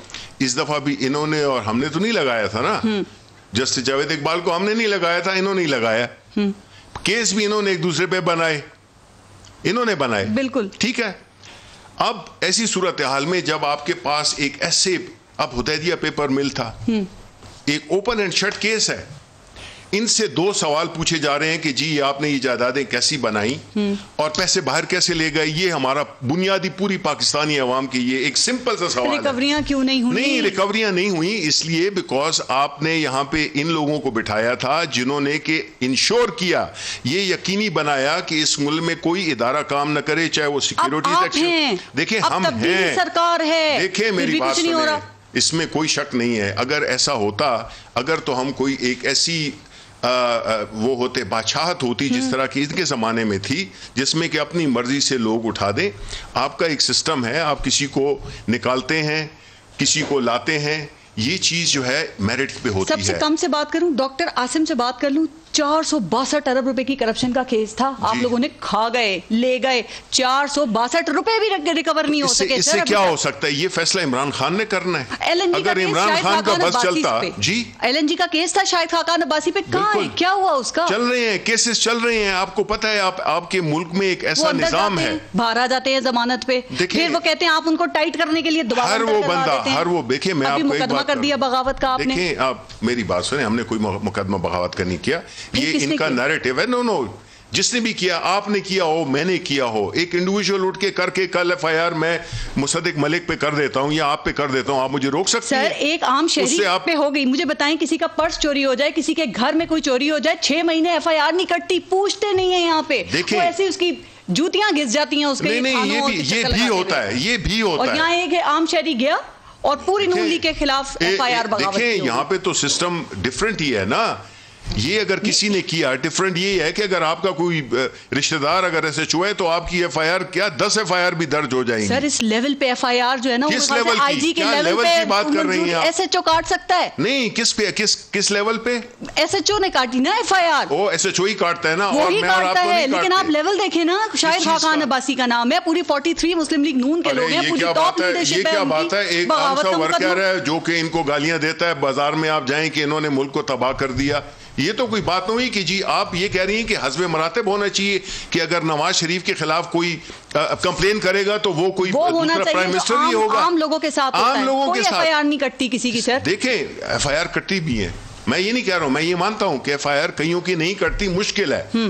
इस दफा भी इन्होंने, और हमने तो नहीं लगाया था ना, जस्टिस जावेद इकबाल को हमने नहीं लगाया था, इन्होंने ही लगाया, केस भी इन्होंने एक दूसरे पे इन्होंने बनाए, बिल्कुल ठीक है। अब ऐसी सूरत हाल में जब आपके पास एक ऐसे, अब हुदैदिया पेपर मिल था, एक ओपन एंड शट केस है, इनसे 2 सवाल पूछे जा रहे हैं कि जी आपने ये जायदादें कैसी बनाई और पैसे बाहर कैसे ले गए। ये हमारा बुनियादी पूरी पाकिस्तानी अवाम की ये एक सिंपल सा सवाल है। रिकवरियां क्यों नहीं हुई? नहीं, रिकवरियां नहीं हुई इसलिए बिकॉज आपने यहाँ पे इन लोगों को बिठाया था जिन्होंने कि इंश्योर किया, ये यकीनी बनाया कि इस मुल्क में कोई इदारा काम न करे, चाहे वो सिक्योरिटी सेक्शन। देखिए हम हैं, सरकार है, देखिए मेरी बात सुनिए, इसमें कोई शक नहीं है। अगर ऐसा होता, अगर तो हम कोई एक ऐसी वो होते बादशाहत होती जिस तरह की इनके ज़माने में थी, जिसमें कि अपनी मर्जी से लोग उठा दें। आपका एक सिस्टम है, आप किसी को निकालते हैं, किसी को लाते हैं, ये चीज़ जो है मेरिट पे होती है। सबसे कम से बात करूं, डॉक्टर आसिम से बात कर लूं, 462 अरब रुपए की करप्शन का केस था, आप लोगों ने खा गए, ले गए, 462 रुपए भी रिकवर नहीं हो सके। इससे क्या हो सकता है? ये फैसला इमरान खान ने करना है। अगर इमरान खान का बस चलता जी, LNG का केस था शाहिद खाकान अब्बासी पे, कहाँ है, क्या हुआ उसका? चल रहे हैं केसेस, चल रहे हैं। आपको पता है आपके मुल्क में एक ऐसा निजाम है, बाहर आ जाते हैं जमानत पे, फिर वो कहते हैं आप उनको टाइट करने के लिए दोबारा हर वो बंदा, हर वो, देखिए मैं आपको एक बात कर दिया बगावत का आपने। देखिए आप मेरी बात सुने, हमने कोई मुकदमा बगावत का नहीं किया, ये इनका नैरेटिव है। नो, जिसने भी किया, आपने किया हो, मैंने किया हो, एक इंडिविजुअल उठ के करके कल FIR मैं मुसद्दिक मलिक पे कर देता हूं या आप पे कर देता हूं, आप मुझे रोक सकते हैं? सर, एक आम शहरी पे हो गई, मुझे बताएं, किसी का पर्स चोरी हो जाए, किसी के घर में कोई चोरी हो जाए, 6 महीने FIR नहीं कटती, पूछते नहीं है यहाँ पे, वो ऐसी उसकी जूतियां घिस जाती हैं उसके। नहीं, ये भी होता है, ये भी होता है। और यहाँ एक आम शहरी गया और पूरी नून लीग के खिलाफ FIR बगावत। देखिए यहाँ पे तो सिस्टम डिफरेंट ही है ना। ये अगर किसी ने किया, डिफरेंट ये है कि अगर आपका कोई रिश्तेदार अगर ऐसे छुए तो आपकी FIR क्या 10 FIR भी दर्ज हो जाएंगी। सर, इस लेवल पे FIR जो है ना, किस लेवल की, IG के लेवल की बात कर रही हैं आप? SHO काट सकता है। नहीं, किस लेवल पे? SHO ने काटी ना FIR। ओ SHO ही काटता है ना, और मैं और आप तो नहीं, लेकिन आप लेवल देखें ना, शाहिद खाकान अब्बासी का नाम है, पूरी 43 मुस्लिम लीग नून के लोग हैं, पूरी टॉप लीडरशिप है। ये क्या बात है? एक आम सा वर्कर है जो कि इनको गालियां देता है, बाजार में आप जाएं कि इन्होंने मुल्क को तबाह कर दिया। ये तो कोई बात नहीं कि जी आप ये कह रही हैं कि हस्बे मरातब होना चाहिए कि अगर नवाज शरीफ के खिलाफ कोई कंप्लेन करेगा तो वो कोई दूसरा प्राइम मिनिस्टर ही होगा। आम लोगों के साथ, आम लोगों के साथ FIR नहीं कटती किसी की। सर देखें, FIR कटती भी है, मैं ये नहीं कह रहा हूं, मैं ये मानता हूं कि FIR कईयों की नहीं कटती, मुश्किल है,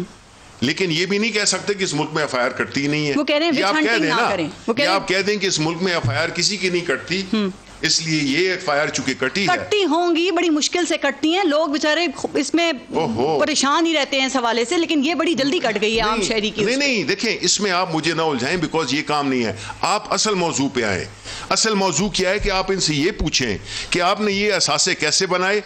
लेकिन ये भी नहीं कह सकते कि इस मुल्क में FIR कटती नहीं है। वो कह रहे हैं आप कह दें ना, आप कह दें कि इस मुल्क में FIR किसी की नहीं कटती, इसलिए ये FIR चूंकि कटती होंगी, बड़ी मुश्किल से कटती हैं, लोग बेचारे इसमें परेशान ही रहते हैं इस हवाले से, लेकिन ये बड़ी जल्दी कट गई है आम शहरी की। नहीं, देखें, इसमें आप मुझे ना उलझाएं, बिकॉज ये काम नहीं है। आप असल मौजू पे आए। असल मौजू क्या है कि आप इनसे ये पूछें कि आपने ये असासे कैसे बनाए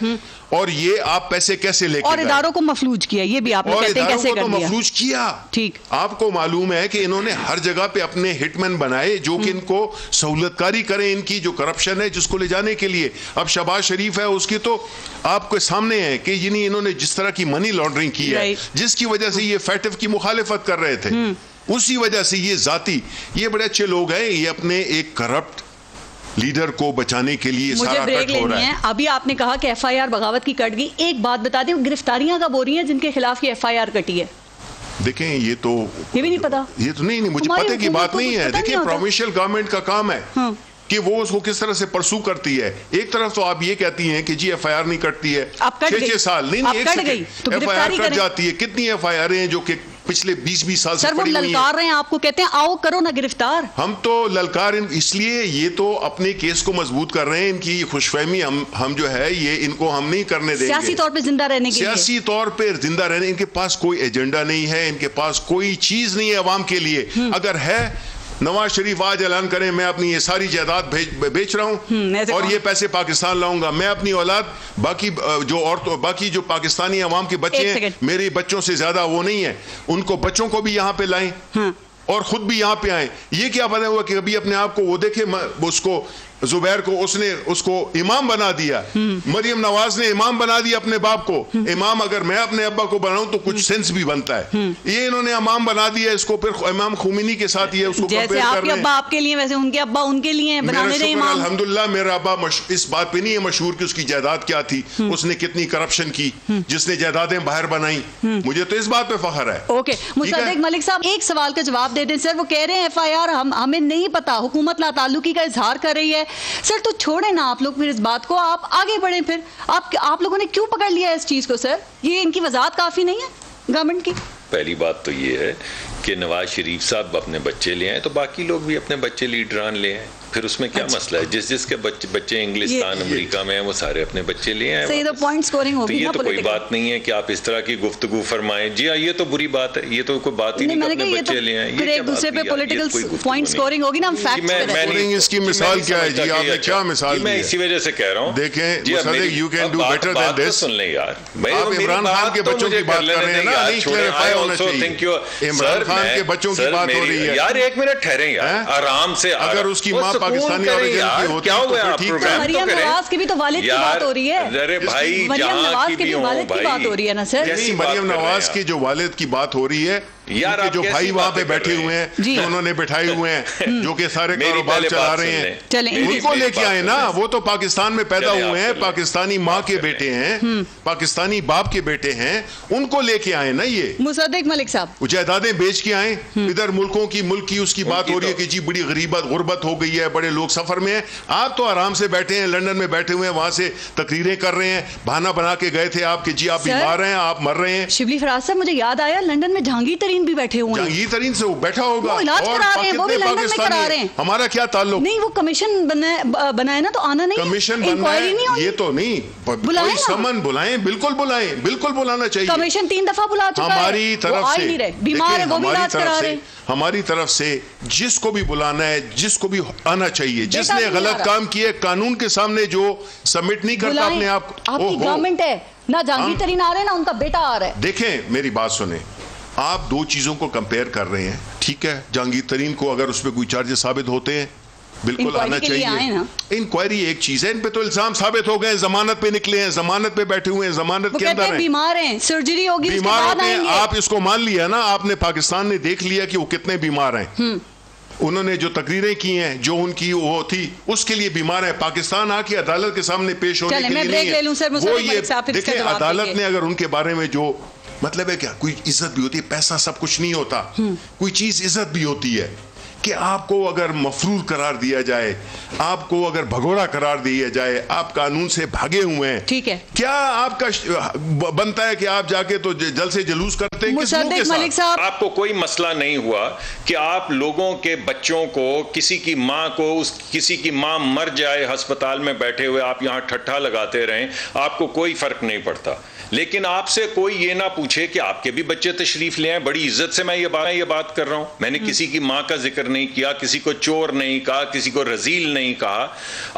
और ये आप पैसे कैसे लेके और इदारों को मफलूज किया, ये भी आप कहते हैं कैसे कर दिया? मफलूज किया, ठीक। आपको मालूम है कि इन्होंने हर जगह पे अपने हिटमैन बनाए जो कि इनको सहूलतकारी करें, इनकी जो करप्शन है जिसको ले जाने के लिए। अब शहबाज शरीफ है, उसकी तो आपके सामने है कि इन्होंने जिस तरह की मनी लॉन्ड्रिंग की है, जिसकी वजह से ये फैटिफ की मुखालिफत कर रहे थे, उसी वजह से ये जाती, ये बड़े अच्छे लोग हैं, ये अपने एक करप्ट लीडर को बचाने के लिए सारा कट हो रहा है। अभी आपने कहा कि FIR बगावत की कट गई, एक बात बता दें, गिरफ्तारियां कब हो रही हैं जिनके खिलाफ ये FIR कटी है? देखें, ये भी नहीं पता, ये तो नहीं मुझे पता की बात नहीं है। देखिए, प्रोविंशियल गवर्नमेंट का काम है कि वो उसको किस तरह से परसू करती है। एक तरफ तो आप ये कहती हैं कि जी FIR नहीं कटती है, 6-6 साल नहीं, FIR कट जाती है। कितनी FIR हैं जो कि पिछले 20-20 साल से पड़ी हुई हैं। ललकार रहे हैं आपको, कहते हैं आओ करो ना गिरफ्तार। हम तो ललकार इसलिए ये तो अपने केस को मजबूत कर रहे हैं। इनकी खुशफहमी हम जो है ये इनको हम नहीं करने देंगे। सियासी तौर पे जिंदा रहने के लिए, सियासी तौर पे जिंदा रहने, इनके पास कोई एजेंडा नहीं है, इनके पास कोई चीज नहीं है अवाम के लिए। अगर है, नवाज शरीफ आज ऐलान करें मैं अपनी ये सारी जायदाद बेच रहा हूं और ये पैसे पाकिस्तान लाऊंगा, मैं अपनी औलाद, बाकी जो पाकिस्तानी अवाम के बच्चे हैं, मेरे बच्चों से ज्यादा वो नहीं है, उनको बच्चों को भी यहाँ पे लाएं और खुद भी यहाँ पे आए। ये क्या पता हुआ कि कभी अपने आप को वो देखे, उसको जुबैर को उसको इमाम बना दिया, मरियम नवाज ने इमाम बना दिया अपने बाप को। इमाम अगर मैं अपने अब्बा को बनाऊं तो कुछ सेंस भी बनता है। ये इन्होंने इमाम बना दिया, इसको फिर इमाम खुमैनी के साथ ये उसको जैसे आपके अब्बा आपके लिए, वैसे उनके अब्बा उनके लिए बनाने दे इमाम। अल्हम्दुलिल्लाह, मेरा अब्बा इस बात पे नहीं है मशहूर कि उसकी जायदाद क्या थी, उसने कितनी करप्शन की, जिसने जायदादें बाहर बनाई, मुझे तो इस बात पे फख्र है। ओके, मुसद्दिक मलिक साहब, एक सवाल का जवाब दे दें। सर, वो कह रहे हैं FIR हमें नहीं पता, हुकूमत लाताल्लुकी का इजहार कर रही है, सर तो छोड़े ना आप लोग फिर इस बात को, आप आगे बढ़े। फिर आप लोगों ने क्यों पकड़ लिया इस चीज को सर? ये इनकी वजाहत काफी नहीं है गवर्नमेंट की? पहली बात तो ये है कि नवाज शरीफ साहब अपने बच्चे ले आए तो बाकी लोग भी अपने बच्चे लीडरान ले आए, फिर उसमें क्या मसला है? जिसके बच्चे इंग्लिस्तान अमेरिका में हैं वो सारे अपने बच्चे ले आए। सही, तो पॉइंट स्कोरिंग होगी ना। ये तो कोई बात नहीं है कि आप इस तरह की गुफ्तगू फरमाएं। जी हाँ, ये तो बुरी बात है, ये तो कोई बात ही नहीं कि अपने बच्चे ले आए। फिर एक दूसरे पे पॉलिटिकल पॉइंट स्कोरिंग होगी ना, हम फैक्ट्स पे नहीं। इसकी मिसाल क्या है जी? आपने क्या मिसाल दी? मैं इसी वजह से कह रहा हूं, देखें you can do better than this. सुन ले यार, आप इमरान खान के बच्चों की बात कर रहे हैं ना, नहीं क्लैरिफाई होना चाहिए। इमरान खान के बच्चों की बात हो रही है यार। एक मिनट ठहरे यार, आराम से। अगर उसकी माँ पाकिस्तानी ओरिजिन की होती क्या हुआ? मरियम नवाज की भी तो वालिद की बात हो रही है। अरे भाई, मरियम नवाज की भी वालिद की बात हो रही है ना सर? मरियम नवाज की जो वालिद की बात हो रही है यार, जो भाई वहाँ पे बैठे हुए हैं, जो उन्होंने बैठाए हुए हैं, जो कि सारे कारोबार चला रहे हैं, उनको लेके आए ना। वो तो पाकिस्तान में पैदा हुए हैं, पाकिस्तानी माँ के बेटे हैं, पाकिस्तानी बाप के बेटे हैं, उनको लेके आए ना। ये मुसद्दिक मलिक साहब जायदादें बेच के आए इधर, मुल्क की उसकी बात हो रही है कि जी बड़ी गुर्बत हो गई है, बड़े लोग सफर में हैं। आप तो आराम से बैठे हैं, लंदन में बैठे हुए हैं, वहां से तकरीरें कर रहे हैं, बहाना बना के गए थे आपके जी आप बीमार हैं, आप मर रहे हैं। शिबली फराज साहब, मुझे याद आया लंदन में जहांगीर तरीन भी बैठे हुए हैं। जहांगीर तरीन से वो बैठा होगा, वो इलाज करा रहे हैं, वो भी लंदन में करा रहे हैं। हमारा क्या ताल्लुक? नहीं, वो कमीशन बनाए ना, तो आना नहीं, कमीशन इंक्वायरी नहीं, ये तो नहीं। कोई समन बुलाएं, बिल्कुल बुलाएं, बिल्कुल बुलाना चाहिए। कमीशन 3 दफा बुला चुका है, हमारी तरफ से, बीमार है वो भी इलाज करा रहे हैं। हमारी तरफ से जिसको भी बुलाना है, जिसको भी आना चाहिए, जिसने गलत काम किए कानून के सामने जो सबमिट नहीं करता अपने आप। आपकी गवर्नमेंट है ना, जहांगीर तरीन आ रहे हैं ना, उनका बेटा आ रहा है। देखें मेरी बात सुने, आप दो चीजों को कंपेयर कर रहे हैं, ठीक है? जहांगीर तरीन को अगर उस पर कोई चार्जेस साबित होते हैं, बिल्कुल आना चाहिए। इंक्वायरी एक चीज है, इन पे तो इल्जाम साबित हो गए, जमानत पे निकले हैं, जमानत पे बैठे हुए हैं, जमानत के अंदर हैं, बीमार हैं, सर्जरी होगी, बीमार होते हैं। आप इसको मान लिया ना, आपने पाकिस्तान ने देख लिया कि वो कितने बीमार हैं। उन्होंने जो तकरीरें की हैं, जो उनकी वो थी, उसके लिए बीमार है। पाकिस्तान आके अदालत के सामने पेश होने के लिए नहीं है। वो ये देखिए, अदालत ने अगर उनके बारे में जो मतलब है, क्या कोई इज्जत भी होती है, पैसा सब कुछ नहीं होता, कोई चीज इज्जत भी होती है कि आपको अगर मफरूर करार दिया जाए, आपको अगर भगोड़ा करार दिया जाए, आप कानून से भागे हुए हैं, ठीक है, क्या आपका बनता है कि आप जाके तो जल से जलूस करते हैं? मुसद्दिक मलिक साहब, आपको कोई मसला नहीं हुआ कि आप लोगों के बच्चों को, किसी की माँ को, किसी की माँ मर जाए अस्पताल में बैठे हुए, आप यहाँ ठट्ठा लगाते रहें, आपको कोई फर्क नहीं पड़ता। लेकिन आपसे कोई ये ना पूछे कि आपके भी बच्चे तशरीफ ले आए। बड़ी इज्जत से मैं ये बात कर रहा हूं, मैंने किसी की मां का जिक्र नहीं किया, किसी को चोर नहीं कहा, किसी को रजील नहीं कहा।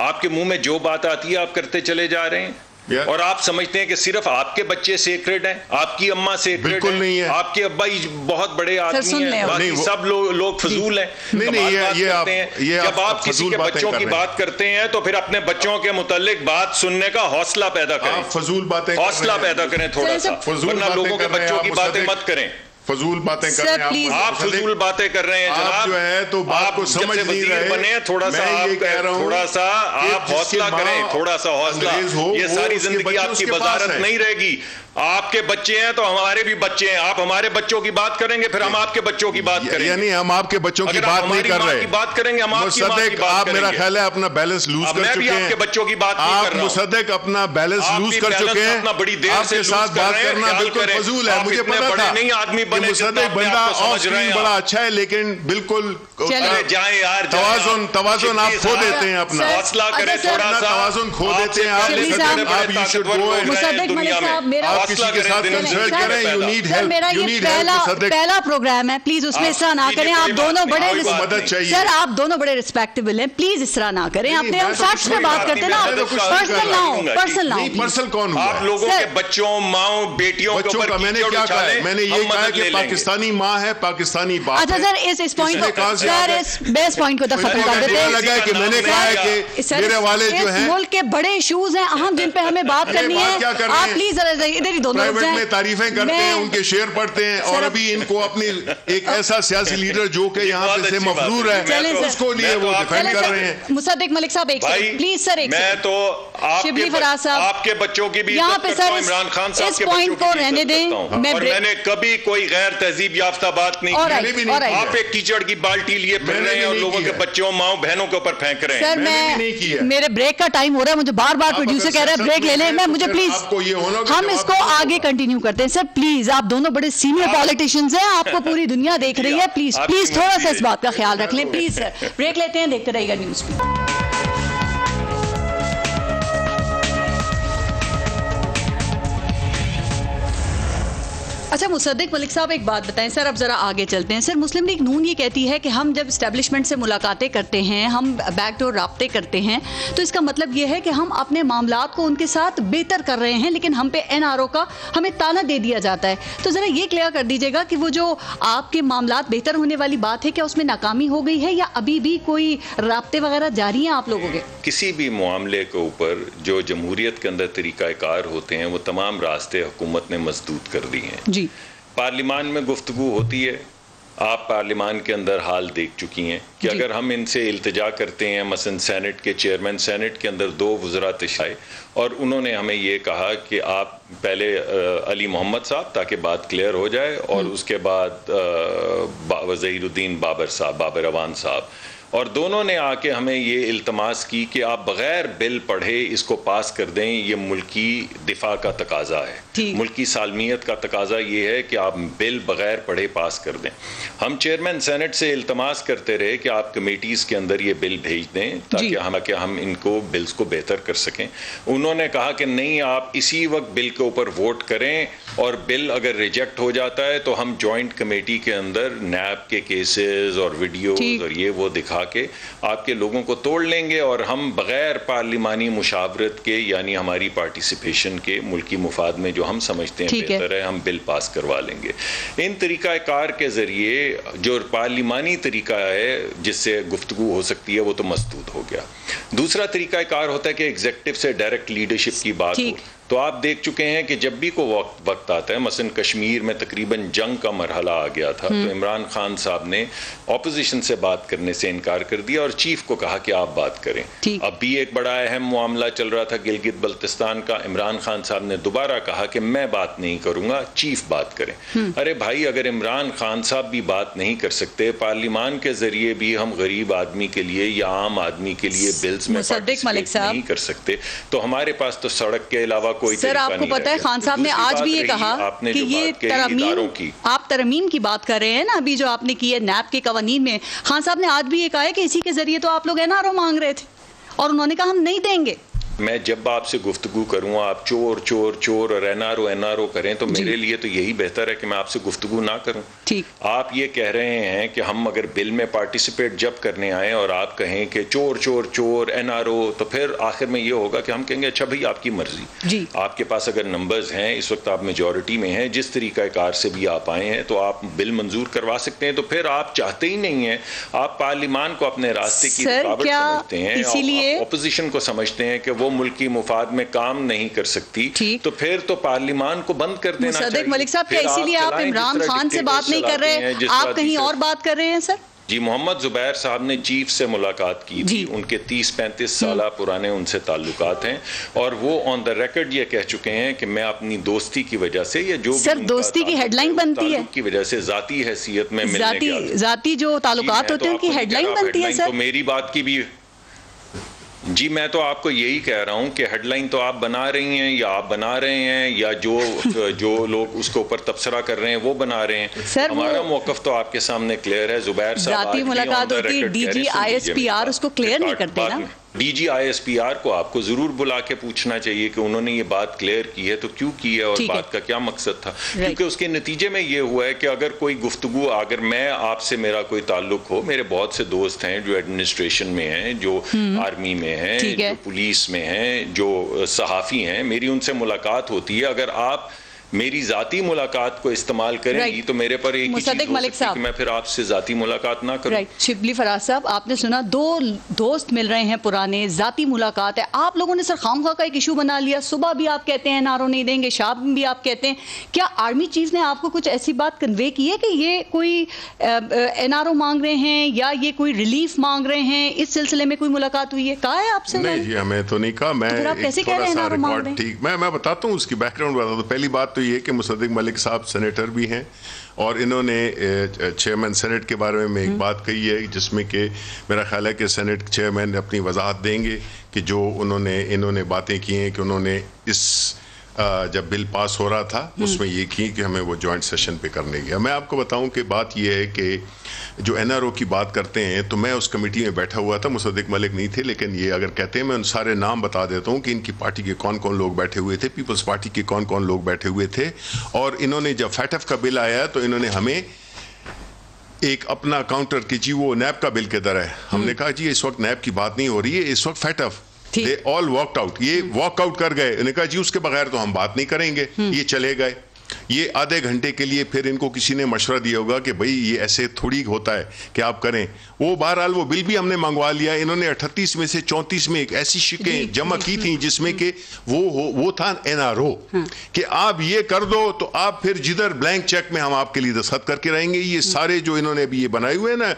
आपके मुंह में जो बात आती है आप करते चले जा रहे हैं। और आप समझते हैं कि सिर्फ आपके बच्चे सेक्रेड हैं, आपकी अम्मा सेक्रेड नहीं है, आपके अब्बा ही बहुत बड़े आदमी हैं, बाकी सब लोग फजूल हैं। जब आप किसी के बच्चों की बात करते हैं तो फिर अपने बच्चों के मुतालिक बात सुनने का हौसला पैदा करें, फजूल बातें, हौसला पैदा करें थोड़ा सा, वरना लोगों के बच्चों की बातें मत करें। फजूल बातें कर रहे हैं आप फजूल बातें कर रहे हैं जनाब, जो है तो बात को समझ नहीं रहे बने। थोड़ा सा आप कह रहा हूं, थोड़ा सा आप हौसला करें, थोड़ा सा हौसला। ये सारी जिंदगी आपकी वजारत नहीं रहेगी। आपके बच्चे हैं तो हमारे भी बच्चे हैं, आप हमारे बच्चों की बात करेंगे, फिर हम आपके बच्चों की बात करेंगे। यानी हम आपके बच्चों की बात नहीं कर रहे, बात करेंगे हम आपकी बात की बात आप मेरा ख्याल है अपना बैलेंस लूज कर चुके हैं। आपके बच्चों की बात नहीं कर रहा हूं। मुसद्दिक अपना बैलेंस लूज कर चुके हैं, अपना बड़ी देर से साथ बात करना बिल्कुल फजूल है। मुझे पता था नहीं आदमी बने, मुसद्दिक बंदा ऑफ स्क्रीन बड़ा अच्छा है, लेकिन बिल्कुल जाए यार, तवाज़ुन आप खो देते हैं, अपना हौसला करें, थोड़ा सा तवाज़ुन खो देते हैं आप। आप किसी के साथ पहला प्रोग्राम है, प्लीज उसमें इस तरह ना करें। आप दोनों बड़े मदद चाहिए सर, आप दोनों बड़े रिस्पेक्टेबल हैं, प्लीज इस तरह ना करें। अपने हम फैक्ट्स पे बात करते हैं ना, पर्सनल ना हो, पर्सनल ना हो। पर्सनल कौन हुआ? आप लोगों के बच्चों, माओ, बेटियों के ऊपर मैंने क्या कहा? मैंने ये कहा कि पाकिस्तानी माँ है, पाकिस्तानी बाप। अच्छा सर, इस पॉइंट को सर, इस बेस पॉइंट को खत्म कर देते हैं। लगा कि मैंने कहा है कि मेरे वाले जो हैं, मुल्क के बड़े इश्यूज हैं अहम, जिन पे हमें बात करनी है। आप प्लीज इधर ही दोनों में तारीफें करते हैं, उनके शेयर पढ़ते हैं, और अभी इनको अपनी एक ऐसा सियासी लीडर जो कि यहाँ पे से मफरूर है, उसको लिए वो डिफेंड कर रहे हैं। मुसद्दिक मलिक साहब एक सेकंड प्लीज सर, एक मैं तो आपके बच्चों की भी यहाँ पे सर इमरान खान साहब इस पॉइंट को रहने दें। मैंने कभी कोई गैर तहजीब याफ्ता बात नहीं की। आप एक कीचड़ की बाल्टी लिए फिर रहे हैं और लोगों के बच्चों माओ बहनों के ऊपर फेंक रहे हैं। सर मेरे ब्रेक का टाइम हो रहा है, मुझे बार बार प्रोड्यूसर कह रहा है ब्रेक ले लें। मैं मुझे प्लीज हम इसको आगे कंटिन्यू करते हैं। सर प्लीज, आप दोनों बड़े सीनियर पॉलिटिशियंस हैं, आपको पूरी दुनिया देख रही है, प्लीज प्लीज थोड़ा सा इस बात का ख्याल रख लें प्लीज। सर ब्रेक लेते हैं, देखते रहिएगा न्यूज़ पे। अच्छा मुसद्दिक मलिक साहब, एक बात बताएं सर, अब जरा आगे चलते हैं। सर मुस्लिम लीग नून ये कहती है कि हम जब एस्टेब्लिशमेंट से मुलाकातें करते हैं, हम बैकडोर राब्ते करते हैं, तो इसका मतलब ये है कि हम अपने मामलात को उनके साथ बेहतर कर रहे हैं, लेकिन हम पे NRO का हमें ताना दे दिया जाता है। तो जरा ये क्लियर कर दीजिएगा कि वो जो आपके मामलात बेहतर होने वाली बात है, क्या उसमें नाकामी हो गई है या अभी भी कोई राब्ते वगैरह जारी हैं आप लोगों के? किसी भी मामले के ऊपर जो जमहूरियत के अंदर तरीक़ाकार होते हैं, वो तमाम रास्ते हुकूमत ने मजदूद कर दिए हैं। जी, पार्लिमान में गुफ्तगू होती है, आप पार्लिमान के अंदर हाल देख चुकी हैं कि अगर हम इनसे इल्तिजा करते हैं, मसलन सेनेट के चेयरमैन, सेनेट के अंदर 2 वज़रा तशरीफ़ और उन्होंने हमें ये कहा कि आप पहले अली मोहम्मद साहब, ताकि बात क्लियर हो जाए, और उसके बाद ज़हीरुद्दीन बाबर अवान साहब, और दोनों ने आके हमें ये इल्तमास की कि आप बगैर बिल पढ़े इसको पास कर दें, ये मुल्की दिफा का तकाजा है, मुल्की सालमियत का तकाजा ये है कि आप बिल बगैर पढ़े पास कर दें। हम चेयरमैन सेनेट से इल्तमास करते रहे कि आप कमेटीज़ के अंदर ये बिल भेज दें ताकि हम इनको बिल्स को बेहतर कर सकें। उन्होंने कहा कि नहीं, आप इसी वक्त बिल के ऊपर वोट करें, और बिल अगर रिजेक्ट हो जाता है तो हम जॉइंट कमेटी के अंदर नैब के केसेस और वीडियोज और ये वो दिखा के आपके लोगों को तोड़ लेंगे, और हम बगैर पार्लिमानी मुशावरत के, यानी हमारी पार्टिसिपेशन के, मुल्की मुफाद में जो हम समझते हैं बेहतर है, हम बिल पास करवा लेंगे। इन तरीक़ाकार के ज़रिए जो पार्लिमानी तरीका है जिससे गुफ्तगू हो सकती है, वो तो मसदूद हो गया। दूसरा तरीक़ाकार होता है कि एग्जीक्यूटिव से डायरेक्ट लीडरशिप की बात हो। तो आप देख चुके हैं कि जब भी को वक्त आता है, मसलन कश्मीर में तकरीबन जंग का मरहला आ गया था, तो इमरान खान साहब ने ऑपोजिशन से बात करने से इनकार कर दिया और चीफ को कहा कि आप बात करें। अब भी एक बड़ा अहम मामला चल रहा था गिलगित बल्तिस्तान का, इमरान खान साहब ने दोबारा कहा कि मैं बात नहीं करूंगा, चीफ बात करें। अरे भाई, अगर इमरान खान साहब भी बात नहीं कर सकते, पार्लियामान के जरिए भी हम गरीब आदमी के लिए या आम आदमी के लिए बिल्स में नहीं कर सकते, तो हमारे पास तो सड़क के अलावा कोई। सर आपको पता है खान साहब ने आज भी ये कहा कि ये तरमीम, आप तरमीम की बात कर रहे हैं ना अभी जो आपने की है नैब के कवानीन में, खान साहब ने आज भी ये कहा है कि इसी के जरिए तो आप लोग NRO मांग रहे थे और उन्होंने कहा हम नहीं देंगे। मैं जब आपसे गुफ्तगू करूँ आप चोर चोर चोर और NRO करें, तो मेरे लिए तो यही बेहतर है कि मैं आपसे गुफ्तगू ना करूँ। ठीक, आप ये कह रहे हैं कि हम अगर बिल में पार्टिसिपेट जब करने आए और आप कहें कि चोर चोर चोर NRO, तो फिर आखिर में ये होगा कि हम कहेंगे अच्छा भाई आपकी मर्जी, आपके पास अगर नंबर्स हैं, इस वक्त आप मेजॉरिटी में हैं, जिस तरीक़ाकार से भी आप आए हैं तो आप बिल मंजूर करवा सकते हैं। तो फिर आप चाहते ही नहीं हैं, आप पार्लियामान को अपने रास्ते की रुकावट समझते हैं, इसीलिए अपोजिशन को समझते हैं कि वो मुल्की मुफाद में काम नहीं कर सकती, तो फिर तो पार्लियामान को बंद कर देना चाहिए। मलिक साहब, क्या इसीलिए आप इमरान खान से बात नहीं कर रहे, आप कहीं और बात कर रहे हैं? सर जी, मोहम्मद जुबैर साहब ने चीफ से मुलाकात की थी, उनके 30-35 साल पुराने उनसे ताल्लुकात हैं, और वो ऑन द रिकॉर्ड ये कह चुके हैं कि मैं अपनी दोस्ती की वजह से या जो सर दोस्ती की हेडलाइन बनती है की वजह से जाती हैसियत में जाती जो ताल्लुकात होते हैं उनकी हेडलाइन बनती है। सर तो मेरी बात की भी जी, मैं तो आपको यही कह रहा हूँ कि हेडलाइन तो आप बना रही हैं या आप बना रहे हैं या जो लोग उसके ऊपर तबसरा कर रहे हैं वो बना रहे हैं। सर हमारा मौकफ तो आपके सामने क्लियर है। जुबैर साहब जाती मुलाकात होती है, DG ISPR उसको क्लियर नहीं करते ना। DG ISPR को आपको जरूर बुला के पूछना चाहिए कि उन्होंने ये बात क्लियर की है तो क्यों की है और बात का क्या मकसद था, क्योंकि उसके नतीजे में ये हुआ है कि अगर कोई गुफ्तगू, अगर मैं आपसे मेरा कोई ताल्लुक हो, मेरे बहुत से दोस्त हैं जो एडमिनिस्ट्रेशन में हैं, जो आर्मी में हैं, जो पुलिस में हैं, जो सहाफ़ी हैं, मेरी उनसे मुलाकात होती है, अगर आप मेरी जाती मुलाकात को इस्तेमाल करेंगी तो मेरे पर एक मुसद्दिक मलिक साहब कि मैं फिर आपसे जाती मुलाकात ना करूं। शिबली फराज साहब, आपने सुना 2 दोस्त मिल रहे हैं पुराने, जाती मुलाकात है, आप लोगों ने सर खामखा का एक इशू बना लिया। सुबह भी आप कहते हैं NRO नहीं देंगे, शाम भी आप कहते हैं। क्या आर्मी चीफ ने आपको कुछ ऐसी बात कन्वे की है कि ये कोई NRO मांग रहे हैं या ये कोई रिलीफ मांग रहे हैं? इस सिलसिले में कोई मुलाकात हुई है? कहा है आपसे? नहीं जी, हमें तो नहीं कहा। मैं कैसे कह रहे हैं NRO मांग रहे हैं? ठीक, मैं बताता हूँ उसकी बैकग्राउंड बताता हूँ। पहली बात तो ये कि मुसद्दिक मलिक साहब सेनेटर भी हैं और इन्होंने चेयरमैन सेनेट के बारे में एक बात कही है जिसमें कि मेरा ख्याल है कि सेनेट चेयरमैन अपनी वजाहत देंगे कि जो इन्होंने बातें की हैं कि उन्होंने इस जब बिल पास हो रहा था उसमें ये की कि हमें वो जॉइंट सेशन पे करने की। मैं आपको बताऊं कि बात ये है कि जो NRO की बात करते हैं तो मैं उस कमेटी में बैठा हुआ था, मुसद्दिक मलिक नहीं थे, लेकिन ये अगर कहते हैं मैं उन सारे नाम बता देता हूं कि इनकी पार्टी के कौन कौन लोग बैठे हुए थे, पीपल्स पार्टी के कौन कौन लोग बैठे हुए थे। और इन्होंने जब फैटफ का बिल आया तो इन्होंने हमें एक अपना काउंटर की जी वो नैब का बिल किधर है, हमने कहा जी इस वक्त नैब की बात नहीं हो रही है, इस वक्त FATF. They all walked out, ये वॉकआउट कर गए। उन्होंने कहा जी उसके बगैर तो हम बात नहीं करेंगे, ये चले गए। ये आधे घंटे के लिए फिर इनको किसी ने मशवरा दिया होगा कि भाई ये ऐसे थोड़ी होता है कि आप करें। वो बहरहाल वो बिल भी हमने मंगवा लिया। इन्होंने 38 में से 34 में एक ऐसी शिकें जमा की थी जिसमें कि वो था NRO कि आप ये कर दो तो आप फिर जिधर ब्लैंक चेक में हम आपके लिए दस्तखत करके रहेंगे। ये सारे जो इन्होंने अभी ये बनाए हुए हैं ना,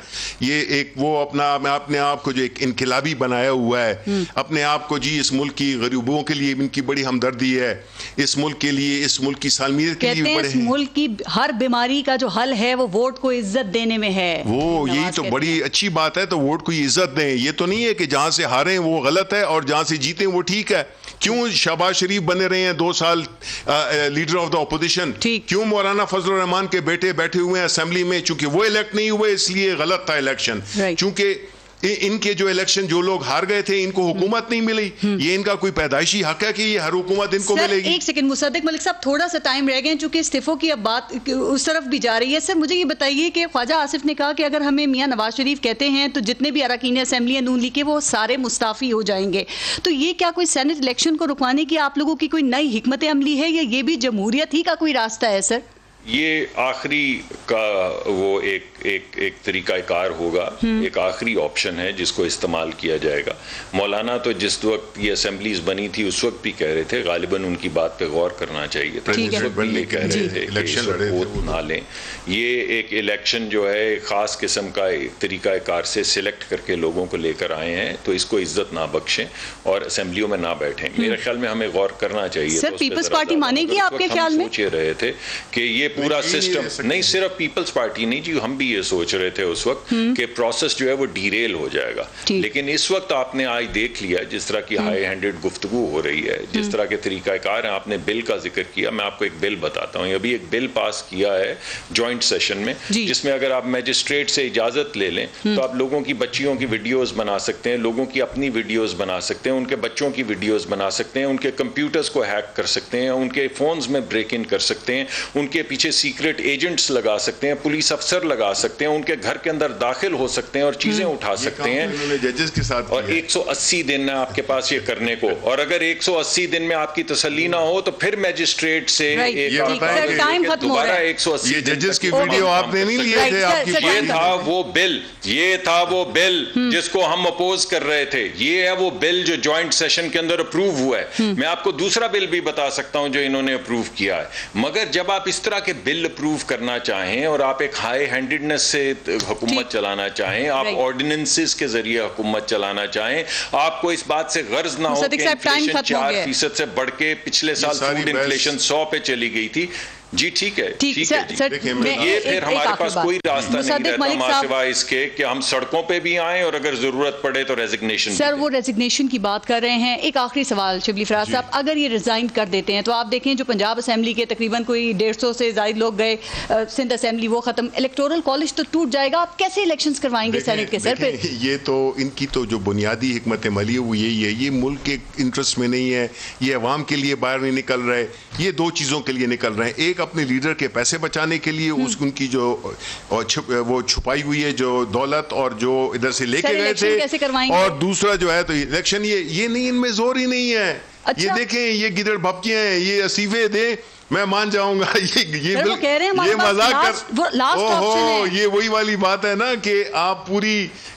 ये एक वो अपने आप को जो एक इनकलाबी बनाया हुआ है, अपने आप को जी इस मुल्क की गरीबों के लिए इनकी बड़ी हमदर्दी है, इस मुल्क के लिए, इस मुल्क की सालमियत के लिए बड़े, इस मुल्क की हर बीमारी का जो हल है वो वोट को इज्जत देने में है। वो यही तो बड़ी अच्छी बात है, तो वोट को इज्जत दें। ये तो नहीं है कि जहां से हारें वो गलत है और जहां से जीतें वो ठीक है। क्यों शहबाज शरीफ बने रहे हैं 2 साल लीडर ऑफ द ऑपोजिशन? क्यों मौलाना फजलुर रहमान के बेटे बैठे हुए हैं असेंबली में? चूंकि वो इलेक्ट नहीं हुए इसलिए गलत था इलेक्शन। चूंकि इनके जो इलेक्शन जो लोग हार गए थे इनको हुकूमत नहीं मिली, ये इनका कोई पैदाइशी हक है कि ये हर हुकूमत इनको मिलेगी? एक सेकंड मुसद्दिक मलिक साहब, थोड़ा सा टाइम रह गए चूंकि इस्तीफों की अब बात उस तरफ भी जा रही है। सर मुझे ये बताइए कि ख्वाजा आसिफ ने कहा कि अगर हमें मियां नवाज शरीफ कहते हैं तो जितने भी अरकान असेंबली नून लीग के वो सारे मुस्ताफी हो जाएंगे। तो ये क्या कोई सेनेट इलेक्शन को रुकवाने की आप लोगों की कोई नई हिकमत अमली है या ये भी जमहूरियत ही का कोई रास्ता है? सर ये आखिरी का वो एक तरीकाकार होगा, एक आखिरी ऑप्शन है जिसको इस्तेमाल किया जाएगा। मौलाना तो जिस वक्त ये असेंबलीज बनी थी उस वक्त भी कह रहे थे, गालिबन उनकी बात पे गौर करना चाहिए था, उस वक्त भी ये कह रहे थे कि इस वक्त वोट ना लें। ये एक इलेक्शन जो है एक खास किस्म का एक तरीकाकार से सिलेक्ट करके लोगों को लेकर आए हैं, तो इसको इज्जत ना बख्शें और असेंबलियों में ना बैठें। मेरे ख्याल में हमें गौर करना चाहिए। सर पीपल्स पार्टी मानेगी आपके ख्याल में? सोच रहे थे कि ये पूरा सिस्टम नहीं, सिर्फ पीपल्स पार्टी नहीं जी, हम भी ये सोच रहे थे उस वक्त कि प्रोसेस जो है वो डीरेल हो जाएगा। लेकिन इस वक्त आपने आज देख लिया जिस तरह की हाई हैंडेड गुफ्तगू हो रही है, जिस तरह के तरीकाकार हैं। आपने बिल का जिक्र किया, मैं आपको एक बिल बताता हूँ। अभी एक बिल पास किया है जॉइंट सेशन में जिसमें अगर आप मजिस्ट्रेट से इजाजत ले लें तो आप लोगों की बच्चियों की वीडियोस बना सकते हैं, लोगों की अपनी वीडियोस बना सकते हैं, उनके बच्चों की वीडियोस बना सकते हैं, उनके कंप्यूटर्स को हैक कर सकते हैं, उनके फोन्स में ब्रेक इन कर सकते हैं, उनके पीछे सीक्रेट एजेंट्स लगा सकते हैं, पुलिस अफसर लगा सकते हैं, उनके घर के अंदर दाखिल हो सकते हैं और चीजें उठा सकते हैं। जजेस के साथ और 180 दिन है आपके पास ये करने को, और अगर 180 दिन में आपकी तसल्ली ना हो तो फिर मैजिस्ट्रेट से दोबारा 180 जजेस की वीडियो आपने नहीं लिए थे? ये था वो बिल जिसको हम अपोज कर रहे थे। ये है वो बिल जो जॉइंट सेशन के अंदर अप्रूव हुआ है। मैं आपको दूसरा बिल भी बता सकता हूं जो इन्होंने अप्रूव किया है। मगर जब आप इस तरह के बिल अप्रूव करना चाहें और आप एक हाई हैंडेडनेस से हुकूमत चलाना चाहें, आप ऑर्डिनेंसेस के जरिए हुकूमत चलाना चाहें, आपको इस बात से गर्ज ना हो कि इन्फ्लेशन 4% से बढ़ के पिछले साल फूड इन्फ्लेशन 100 पे चली गई थी। जी ठीक है, ठीक है जी। ये फिर हमारे पास कोई रास्ता नहीं रहता सिवाय इसके कि हम सड़कों पे भी आएं और अगर जरूरत पड़े तो रेजिग्नेशन। सर वो रेजिग्नेशन की बात कर रहे हैं। एक आखिरी सवाल शिबली फराज साहब, अगर ये रिजाइन कर देते हैं तो आप देखें जो पंजाब असेंबली के तकरीबन कोई 150 से ज्यादा लोग गए, सिंध असेंबली वो खत्म, इलेक्टोरल कॉलेज तो टूट जाएगा, आप कैसे इलेक्शंस करवाएंगे सेनेट के सर पे? ये तो इनकी तो जो बुनियादी हिकमत अमली है वो यही है, ये मुल्क के इंटरेस्ट में नहीं है, ये अवाम के लिए बाहर नहीं निकल रहे, ये 2 चीजों के लिए निकल रहे हैं। एक अपने लीडर के पैसे बचाने के लिए उनकी जो वो छुपाई हुई है जो दौलत और जो इधर से लेके गए थे, और दूसरा जो है तो इलेक्शन ये नहीं, इनमें जोर ही नहीं है। अच्छा? ये देखें ये गिदड़ भपकियां हैं, ये असीफे दे मैं मान जाऊंगा, ये मजाक कर, ओहो ये वही वाली बात है ना कि आप पूरी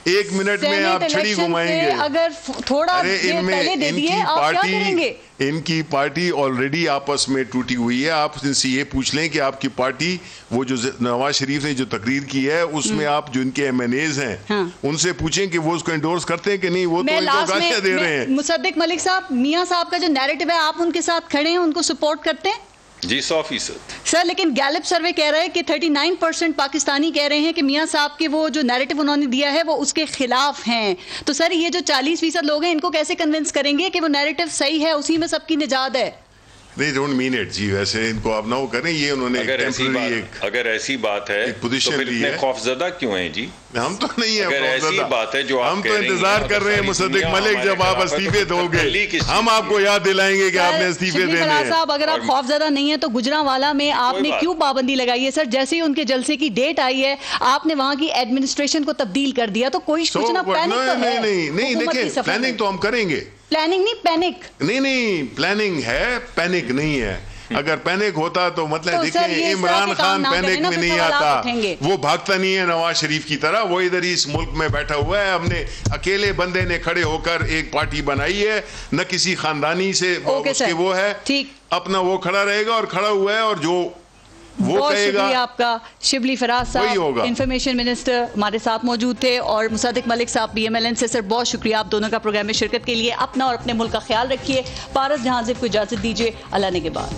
1 मिनट में आप छड़ी घुमाएंगे। अगर थोड़ा पहले दे दिए आप क्या करेंगे? इनकी पार्टी ऑलरेडी आपस में टूटी हुई है। आप इनसे ये पूछ लें कि आपकी पार्टी वो जो नवाज शरीफ ने जो तकरीर की है उसमें आप जो इनके MNAs हैं उनसे पूछें कि वो उसको एंडोर्स करते हैं कि नहीं, वो तो इनको गालियां दे रहे हैं। मुसद्दिक मलिक साहब, मियां साहब का जो नैरेटिव है आप उनके साथ खड़े हैं, उनको सपोर्ट करते हैं? जी 100%। सर लेकिन गैलप सर्वे कह रहा है कि 39% पाकिस्तानी कह रहे हैं कि मियां साहब के वो जो नैरेटिव उन्होंने दिया है वो उसके खिलाफ हैं। तो सर ये जो 40% लोग हैं इनको कैसे कन्विंस करेंगे कि वो नैरेटिव सही है, उसी में सबकी निजात है? They don't mean it जी, वैसे इनको आप ना वो करें, ये उन्होंने अगर ऐसी बात है तो फिर इतने खौफजदा क्यों हैं जी? हम तो नहीं है, अगर ऐसी बात है जो हम तो इंतजार कर रहे हैं मुसद्दिक मलिक जब आप इस्तीफे दोगे हम आपको याद दिलाएंगे कि आपने इस्तीफे देने हैं। साहब अगर आप खौफजदा नहीं है तो गुजरांवाला में आपने क्यों पाबंदी लगाई है? सर जैसे ही उनके जलसे की डेट आई है आपने वहां की एडमिनिस्ट्रेशन को तब्दील कर दिया, तो कोई कुछ ना पैनिक तो है? नहीं देखिए प्लानिंग तो हम करेंगे, प्लानिंग नहीं पैनिक, नहीं प्लानिंग है, पैनिक नहीं है। अगर पैनिक होता तो मतलब तो देखिए इमरान खान पैनिक में नहीं आता, वो भागता नहीं है नवाज शरीफ की तरह, वो इधर इस मुल्क में बैठा हुआ है। हमने अकेले बंदे ने खड़े होकर एक पार्टी बनाई है, न किसी खानदानी से उसके वो है, अपना वो खड़ा रहेगा और खड़ा हुआ है, और जो वो बहुत कहेगा। शुक्रिया आपका शिबली फराज साहब, इंफॉर्मेशन मिनिस्टर हमारे साथ मौजूद थे, और मुसद्दिक मलिक साहब BMLN से। सर बहुत शुक्रिया आप दोनों का प्रोग्राम में शिरकत के लिए। अपना और अपने मुल्क का ख्याल रखिए। पारस जहां को इजाजत दीजिए, अल्लाह ने के बाद।